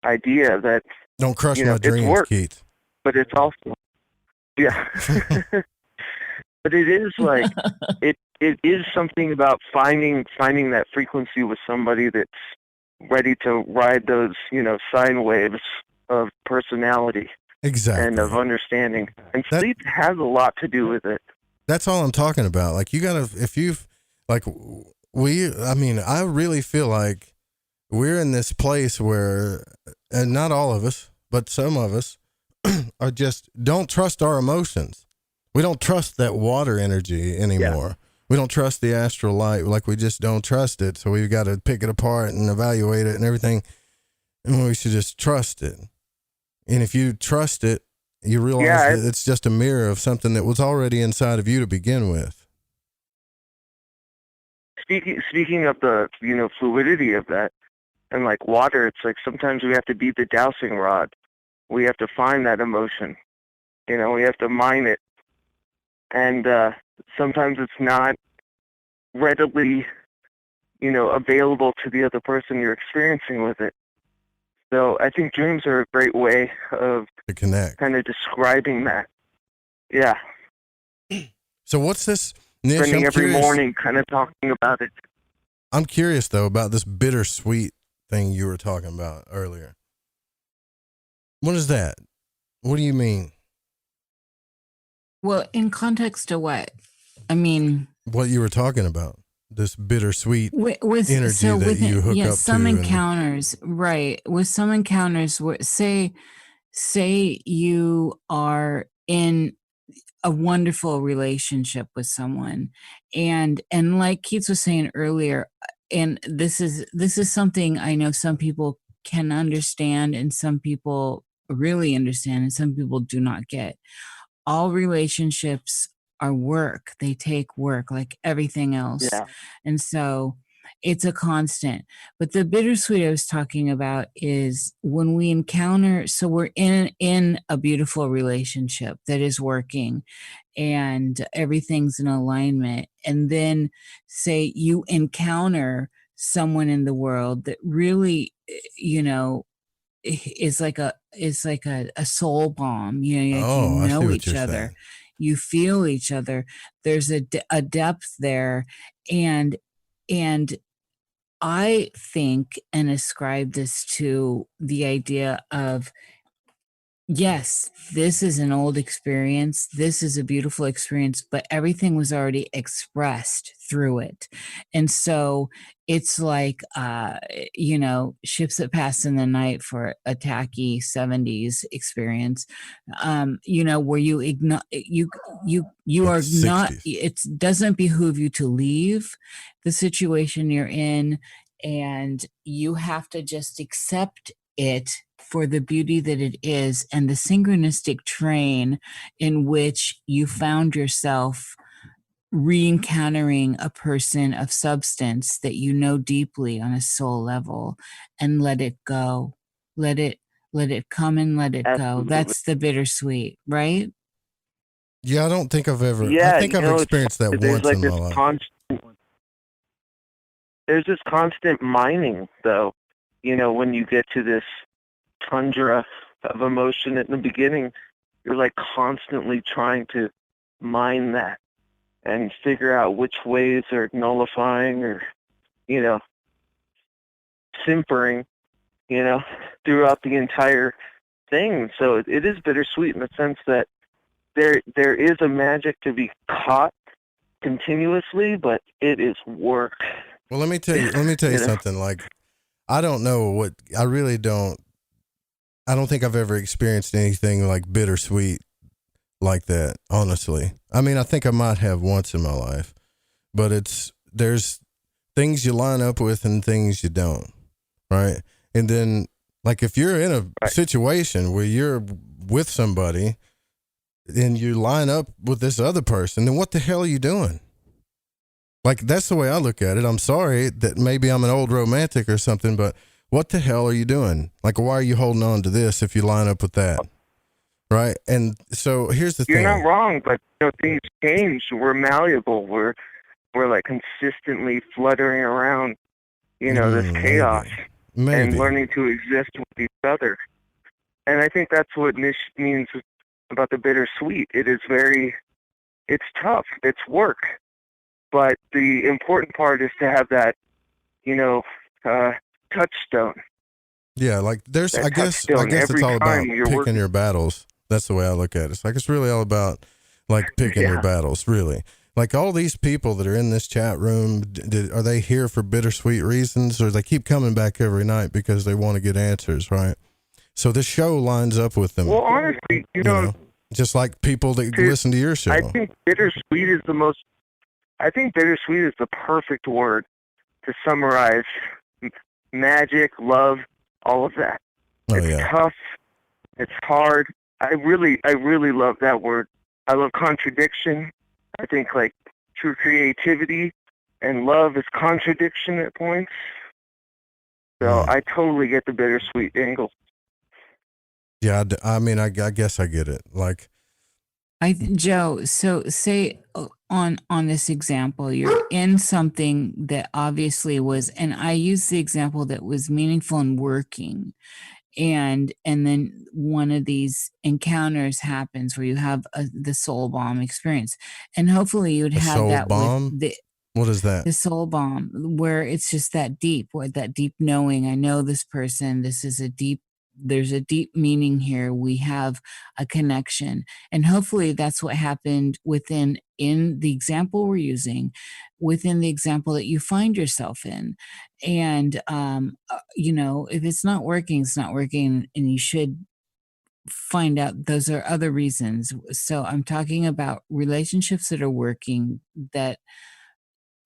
idea that...
Don't crush my dreams, Keith.
But it's also... Yeah. But it is it is something about finding that frequency with somebody that's ready to ride those, sine waves of personality.
Exactly.
And of understanding. And sleep has a lot to do with it.
That's all I'm talking about. You gotta, I really feel like we're in this place where, and not all of us, but some of us are just don't trust our emotions. We don't trust that water energy anymore. Yeah. We don't trust the astral light. We just don't trust it. So we've got to pick it apart and evaluate it and everything. And we should just trust it. And if you trust it, you realize that it's just a mirror of something that was already inside of you to begin with.
Speaking of the, fluidity of that, and water, it's sometimes we have to beat the dowsing rod. We have to find that emotion. We have to mine it. And sometimes it's not readily, available to the other person you're experiencing with it. So I think dreams are a great way of
to connect,
kind of describing that. Yeah.
So what's this? Niish,
spending every morning kind of talking about it.
I'm curious though about this bittersweet thing you were talking about earlier. What is that? What do you mean?
Well, in context to what? I mean,
what you were talking about, this bittersweet energy that you hook up to.
Some encounters, right? With some encounters, say you are in a wonderful relationship with someone, and like Keats was saying earlier, and this is something I know some people can understand, and some people really understand, and some people do not get. All relationships are work. They take work like everything else. Yeah. And so it's a constant. But the bittersweet I was talking about is when we encounter, so we're in a beautiful relationship that is working and everything's in alignment. And then say you encounter someone in the world that really, is like a soul bomb. You know each other, you feel each other. There's a depth there, and I think and ascribe this to the idea of, yes, this is an old experience. This is a beautiful experience, but everything was already expressed through it. And so it's like, ships that pass in the night for a tacky 70s experience, where you ignore, you are not, it doesn't behoove you to leave the situation you're in, and you have to just accept it for the beauty that it is, and the synchronistic train in which you found yourself re-encountering a person of substance that you know deeply on a soul level, and let it go. Let it come and let it go. That's the bittersweet, right?
Yeah, I don't think I've ever. I think I've experienced that once in my life.
There's this constant mining, though. When you get to this tundra of emotion at the beginning, you're like constantly trying to mine that and figure out which ways are nullifying or, simpering, throughout the entire thing. So it is bittersweet in the sense that there is a magic to be caught continuously, but it is work.
Well, let me tell you something. Like, I don't know what, I really don't. I don't think I've ever experienced anything like bittersweet like that, honestly. I mean, I think I might have once in my life, but there's things you line up with and things you don't, right? And then, like, if you're in a situation where you're with somebody and you line up with this other person, then what the hell are you doing? Like, that's the way I look at it. I'm sorry that maybe I'm an old romantic or something, but what the hell are you doing? Like, why are you holding on to this if you line up with that? Right? And so here's the thing.
You're not wrong, but things change. We're malleable. We're like consistently fluttering around, this chaos and learning to exist with each other. And I think that's what Niish means about the bittersweet. It's tough. It's work. But the important part is to have that, touchstone.
Yeah, like I guess it's all about picking your battles. That's the way I look at it. It's like, it's really all about like picking your battles, really. Like, all these people that are in this chat room, are they here for bittersweet reasons, or they keep coming back every night because they want to get answers, right? So this show lines up with them.
Well, honestly,
just like people that listen to your show.
I think bittersweet is the perfect word to summarize magic, love, all of that. It's tough. It's hard. I really love that word. I love contradiction. I think like true creativity and love is contradiction at points. So I totally get the bittersweet angle.
Yeah, I mean, I guess I get it. Like,
Joe, so say on this example, you're in something that obviously was, and I use the example that was meaningful and working, and then one of these encounters happens where you have the soul bomb experience, and hopefully you'd have
soul
that
bomb?
with
what is that?
The soul bomb, where it's just that deep, where that deep knowing, I know this person, there's a deep meaning here. We have a connection. And hopefully that's what happened in the example we're using, within the example that you find yourself in. And, if it's not working, it's not working, and you should find out those are other reasons. So I'm talking about relationships that are working, that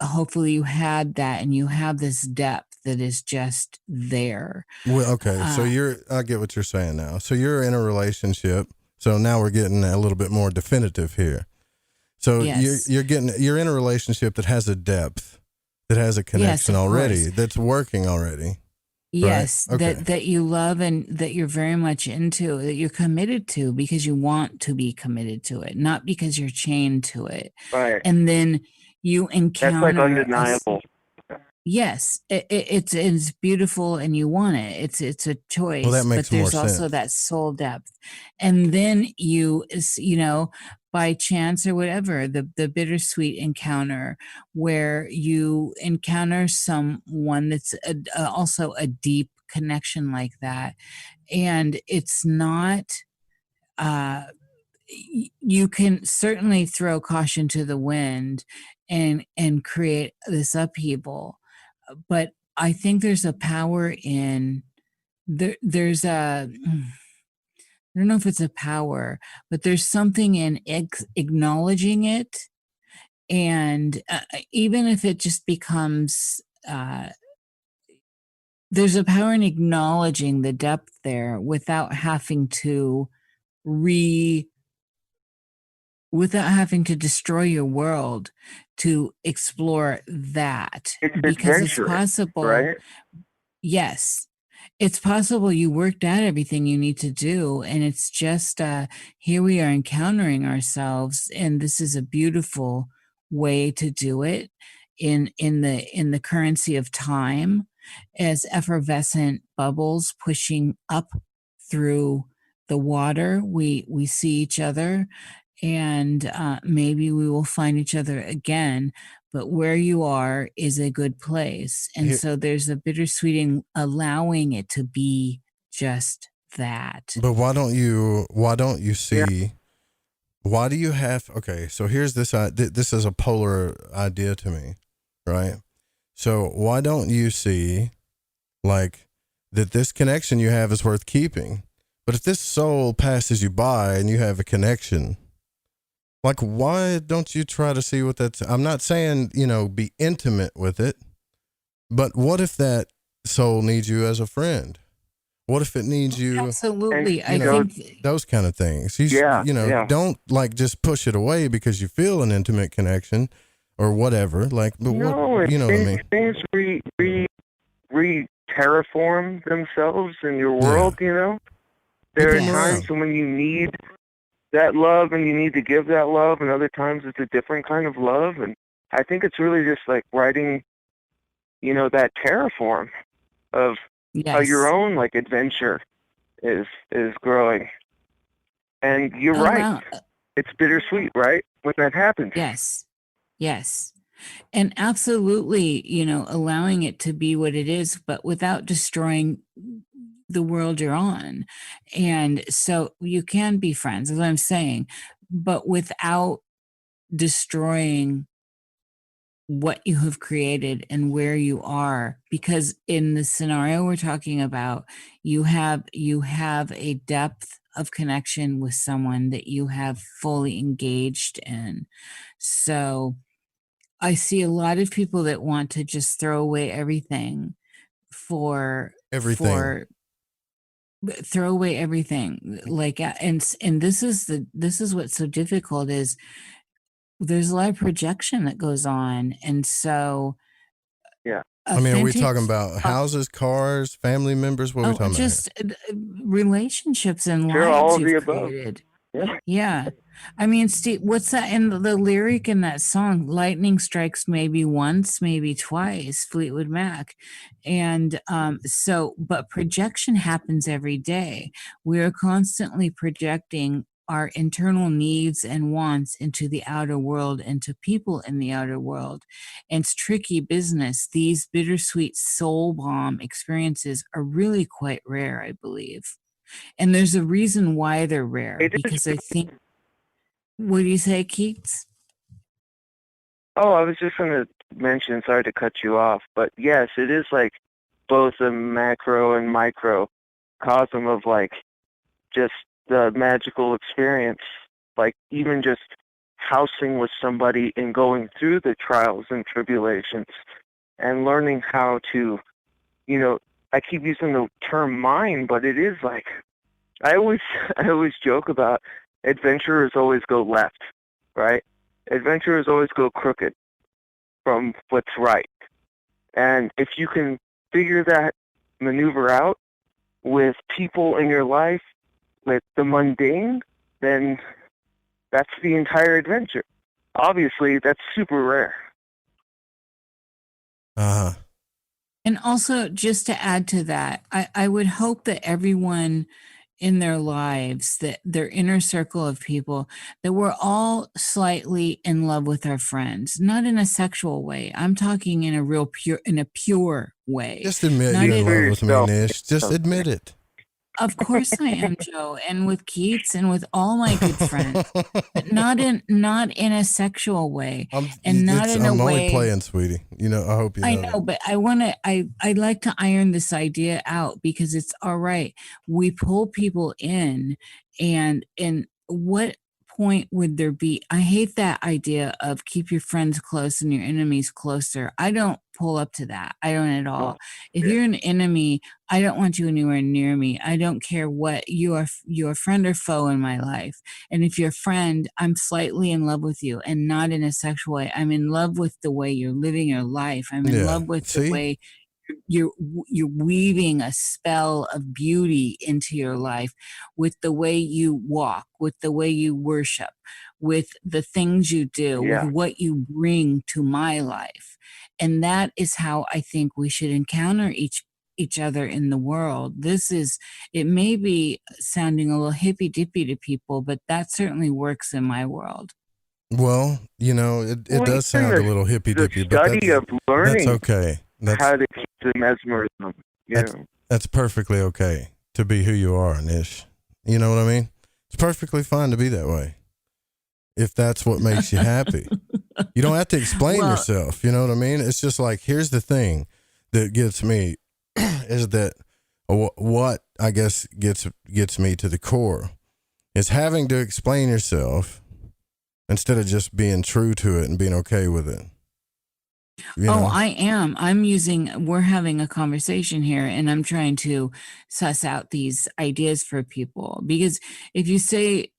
hopefully you had that, and you have this depth that is just there.
Well, okay. So I get what you're saying now. So you're in a relationship. So now we're getting a little bit more definitive here. So yes. you're in a relationship that has a depth, that has a connection already, that's working already.
Yes.
Right? Okay.
That you love and that you're very much into, that you're committed to because you want to be committed to it, not because you're chained to it.
Right.
And then you encounter.
That's like undeniable.
Yes, it's beautiful, and you want it. It's a choice.
Well, that makes
but there's
more
also
sense.
that soul depth, and then you by chance or whatever, the bittersweet encounter where you encounter someone that's also a deep connection like that. And it's not, you can certainly throw caution to the wind and create this upheaval. But I think there's a power in there's a, I don't know if it's a power, but there's something in acknowledging it. And even if it just becomes, there's a power in acknowledging the depth there without having to without having to destroy your world to explore that.
It's
because it's
adventurous,
possible.
right?
Yes. It's possible you worked out everything you need to do, and it's just here we are encountering ourselves, and this is a beautiful way to do it in the currency of time as effervescent bubbles pushing up through the water. We see each other, and maybe we will find each other again. But where you are is a good place. And so there's a bittersweet in allowing it to be just that.
But why don't you see, why do you have, okay, so here's this, this is a polar idea to me, right? So why don't you see like that this connection you have is worth keeping? But if this soul passes you by and you have a connection, like, why don't you try to see what that's, I'm not saying, be intimate with it, but what if that soul needs you as a friend? What if it needs you?
Absolutely.
I think those kind of things. Don't like just push it away because you feel an intimate connection or whatever. Like, but what, you know what I mean?
Things re-terraform themselves in your world, There are times when you need that love and you need to give that love, and other times it's a different kind of love. And I think it's really just like writing, that terraform of how your own like adventure is growing. And you're right.
Wow.
It's bittersweet, right? When that happens.
Yes. And absolutely, allowing it to be what it is, but without destroying the world you're on. And so you can be friends, as I'm saying, but without destroying what you have created and where you are. Because in the scenario we're talking about, you have a depth of connection with someone that you have fully engaged in. So I see a lot of people that want to just throw away everything throw away everything, like, and this is what's so difficult is there's a lot of projection that goes on. And so
I mean, are we talking about houses, cars, family members? What are we talking about?
Just relationships and
lives all of the above.
Created. Yeah. I mean, Steve, what's that in the lyric in that song? Lightning strikes maybe once, maybe twice, Fleetwood Mac. And but projection happens every day. We are constantly projecting our internal needs and wants into the outer world, into people in the outer world. And it's tricky business. These bittersweet soul bomb experiences are really quite rare, I believe. And there's a reason why they're rare, because I think, what do you say, Keats?
Oh, I was just going to mention, sorry to cut you off, but yes, it is like both a macro and microcosm of like just the magical experience, like even just housing with somebody and going through the trials and tribulations and learning how to, I keep using the term mind, but it is like, I always joke about adventurers always go left, right? Adventurers always go crooked from what's right. And if you can figure that maneuver out with people in your life, with the mundane, then that's the entire adventure. Obviously, that's super rare.
Uh-huh.
And also, just to add to that, I would hope that everyone in their lives, that their inner circle of people, that we're all slightly in love with our friends, not in a sexual way. I'm talking in a pure way.
Just admit
Not
you're in love with me,
yourself.
Nish. Just admit it.
Of course I am, Joe, and with Keats and with all my good friends, but not in a sexual way, and not in a
I'm
way.
only playing, sweetie. You know, I hope you know.
I know, but I'd like to iron this idea out, because it's all right. We pull people in, and what point would there be? I hate that idea of keep your friends close and your enemies closer. I don't pull up to that. I don't at all. If you're an enemy, I don't want you anywhere near me. I don't care what you're a friend or foe in my life. And if you're a friend, I'm slightly in love with you, and not in a sexual way. I'm in love with the way you're living your life. I'm in love with the way you're weaving a spell of beauty into your life, with the way you walk, with the way you worship, with the things you do, with what you bring to my life. And that is how I think we should encounter each other in the world. It may be sounding a little hippy dippy to people, but that certainly works in my world.
Well, you know, it does sound a little hippy dippy, but that's okay.
How to keep the mesmerism.
That's perfectly okay to be who you are, Nish. You know what I mean? It's perfectly fine to be that way, if that's what makes you happy. You don't have to explain yourself. You know what I mean? It's just like, here's the thing that gets me is that what I guess gets me to the core is having to explain yourself instead of just being true to it and being okay with it. You know?
I am. We're having a conversation here, and I'm trying to suss out these ideas for people. Because if you say,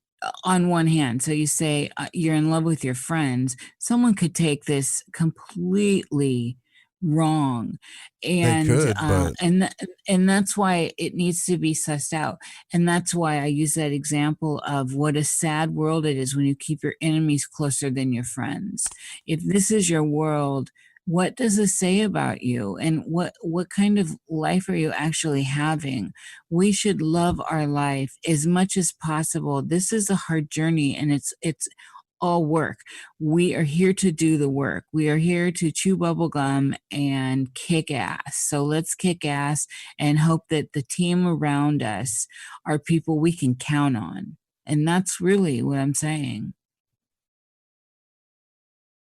on one hand, so you say you're in love with your friends, someone could take this completely wrong, and
they could,
and that's why it needs to be sussed out. And that's why I use that example of what a sad world it is when you keep your enemies closer than your friends. If this is your world, what does it say about you, and what kind of life are you actually having? We should love our life as much as possible. This is a hard journey, and it's all work. We are here to do the work. We are here to chew bubble gum and kick ass. So let's kick ass and hope that the team around us are people we can count on. And that's really what I'm saying.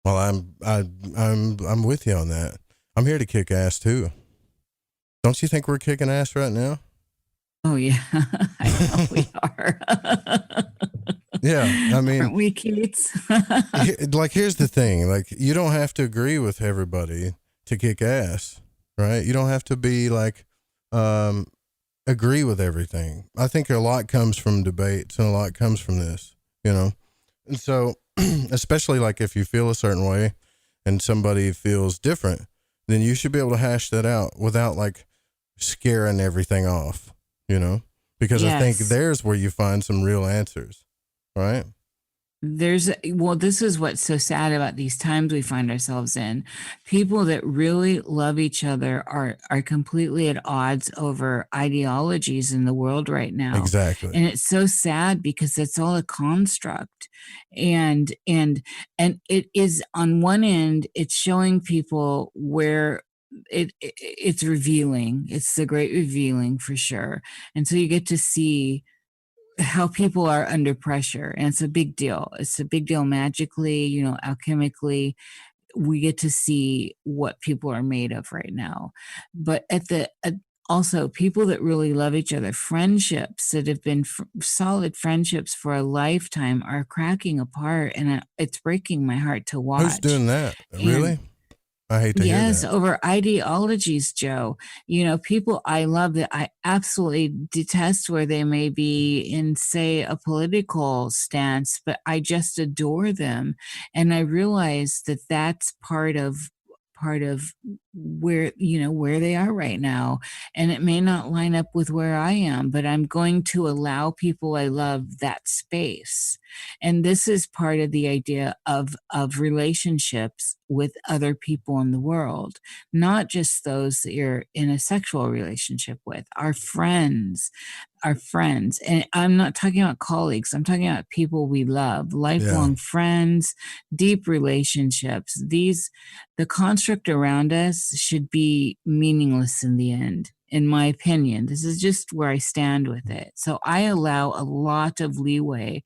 Well, I'm with you on that. I'm here to kick ass too. Don't you think we're kicking ass right now?
Oh yeah, I know we are.
Yeah, I mean,
aren't we, Keats?
Like, here's the thing: like, you don't have to agree with everybody to kick ass, right? You don't have to be like agree with everything. I think a lot comes from debates, and a lot comes from this, you know. And so, especially like if you feel a certain way and somebody feels different, then you should be able to hash that out without like scaring everything off, you know, because I think there's where you find some real answers, right?
This is what's so sad about these times we find ourselves in. People that really love each other are completely at odds over ideologies in the world right now.
Exactly.
And it's so sad because it's all a construct. And it is, on one end, it's showing people where it's revealing. It's the great revealing for sure. And so you get to see how people are under pressure, and it's a big deal. It's a big deal magically, you know, alchemically. We get to see what people are made of right now. But also people that really love each other, friendships that have been solid friendships for a lifetime are cracking apart, and it's breaking my heart to watch.
Who's doing that? Really? I hate to hear that.
Yes, over ideologies, Joe. You know, people I love that I absolutely detest where they may be in, say, a political stance, but I just adore them. And I realize that that's part of where, you know, where they are right now. And it may not line up with where I am, but I'm going to allow people I love that space. And this is part of the idea of relationships with other people in the world, not just those that you're in a sexual relationship with, our friends. And I'm not talking about colleagues. I'm talking about people we love, lifelong friends, deep relationships. The construct around us should be meaningless in the end, in my opinion. This is just where I stand with it. So I allow a lot of leeway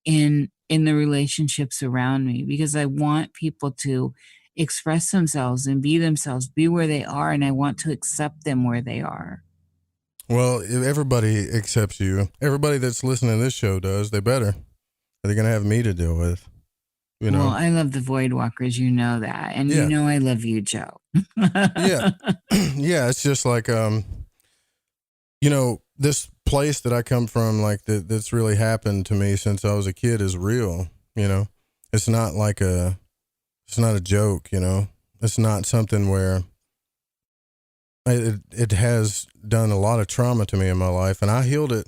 in the relationships around me, because I want people to express themselves and be themselves, be where they are, and I want to accept them where they are.
Well, if everybody accepts you, everybody that's listening to this show does, they better. They're going to have me to deal with, you know.
Well, I love the Void Walkers, you know that. And you know I love you, Joe.
Yeah. Yeah, it's just like, you know, this place that I come from, like that's really happened to me since I was a kid is real, you know. It's not a joke, you know. It's not something where it has done a lot of trauma to me in my life, and I healed it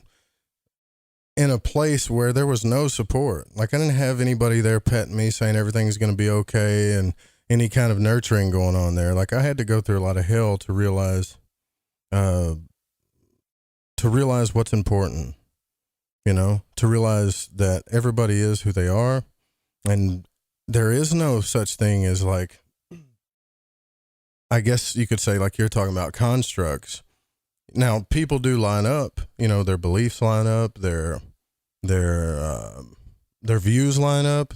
in a place where there was no support. Like, I didn't have anybody there petting me, saying everything's going to be okay, and any kind of nurturing going on there. Like, I had to go through a lot of hell to realize what's important, you know, to realize that everybody is who they are, and there is no such thing as, like, I guess you could say, like you're talking about, constructs. Now, people do line up, you know, their beliefs line up, their views line up,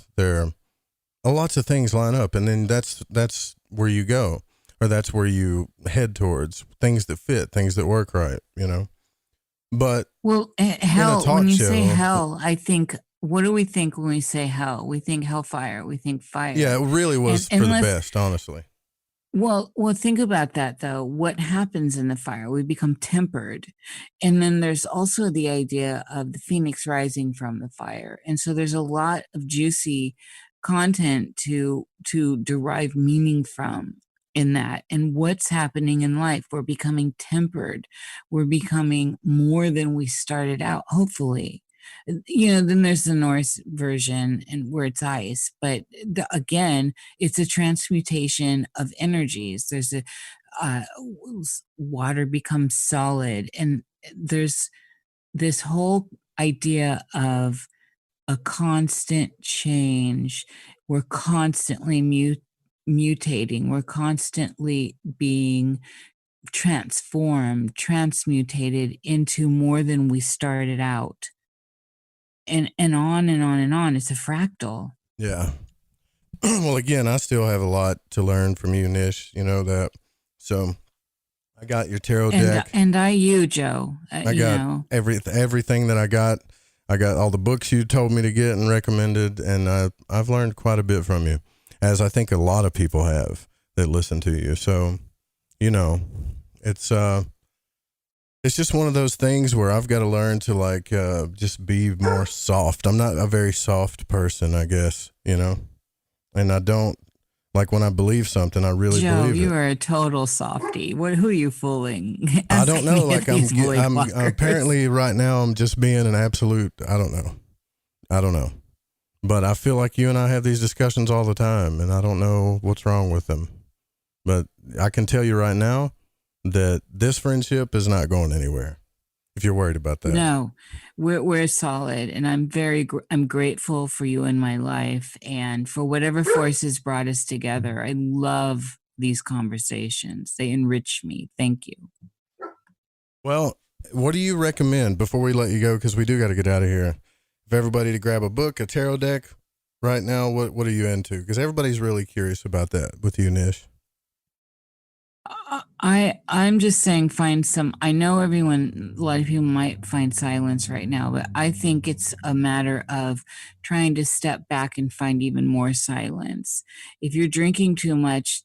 lots of things line up, and then that's where you go, or that's where you head towards, things that fit, things that work right, you know. But
hell, when you say hell, I think, what do we think when we say hell? We think hellfire, we think fire.
Yeah, it really was for the best, honestly.
Well, think about that, though. What happens in the fire? We become tempered. And then there's also the idea of the phoenix rising from the fire. And so there's a lot of juicy content to derive meaning from in that. And what's happening in life? We're becoming tempered. We're becoming more than we started out, hopefully. You know, then there's the Norse version, and where it's ice, but again, it's a transmutation of energies. There's water becomes solid, and there's this whole idea of a constant change. We're constantly mutating. We're constantly being transformed, transmutated into more than we started out. And on and on and on. It's a fractal.
Yeah. Well, again, I still have a lot to learn from you, Nish. You know that. So I got your tarot deck.
And you, Joe.
I got everything that I got. I got all the books you told me to get and recommended, and I've learned quite a bit from you, as I think a lot of people have that listen to you. So, you know, it's just one of those things where I've got to learn to, like, just be more soft. I'm not a very soft person, I guess, you know, and I don't, like, when I believe something, I really believe it.
You are a total softie. Who are you fooling?
I don't know. Like, I'm apparently right now I'm just being an absolute, I don't know. But I feel like you and I have these discussions all the time, and I don't know what's wrong with them. But I can tell you right now that this friendship is not going anywhere, if you're worried about that.
No, we're solid, and I'm grateful for you in my life, and for whatever forces brought us together. I love these conversations. They enrich me. Thank you.
Well, what do you recommend before we let you go? Because we do got to get out of here. If everybody to grab a book, a tarot deck right now, what are you into? Because everybody's really curious about that with you, Nish.
I'm just saying, find some. I know a lot of people might find silence right now, but I think it's a matter of trying to step back and find even more silence. If you're drinking too much,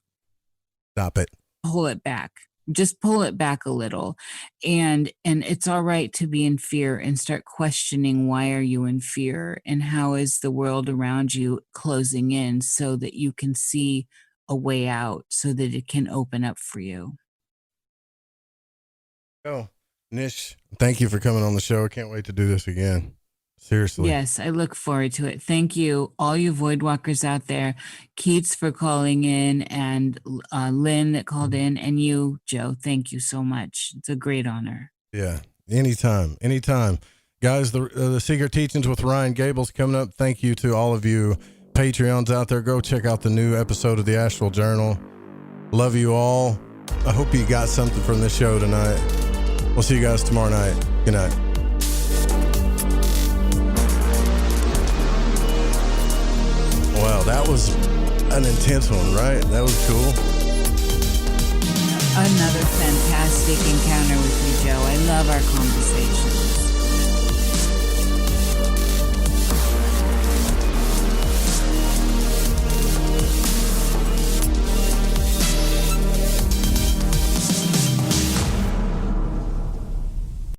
stop it.
Pull it back. Just pull it back a little. And it's all right to be in fear and start questioning, why are you in fear? And how is the world around you closing in, so that you can see a way out, so that it can open up for you.
Oh, Nish, thank you for coming on the show. I can't wait to do this again. Seriously.
Yes, I look forward to it. Thank you, all you Void Walkers out there. Keats for calling in, and Lynn that called in, and you, Joe. Thank you so much. It's a great honor.
Yeah, anytime. Guys, the Secret Teachings with Ryan Gable's coming up. Thank you to all of you Patreons out there. Go check out the new episode of the Astral Journal. Love you all. I hope you got something from this show tonight. We'll see you guys tomorrow night. Good night. Wow, that was an intense one, right? That was cool.
Another fantastic encounter with you, Joe. I love our conversations.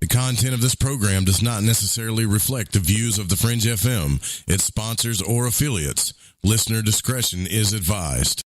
The content of this program does not necessarily reflect the views of the Fringe FM, its sponsors, or affiliates. Listener discretion is advised.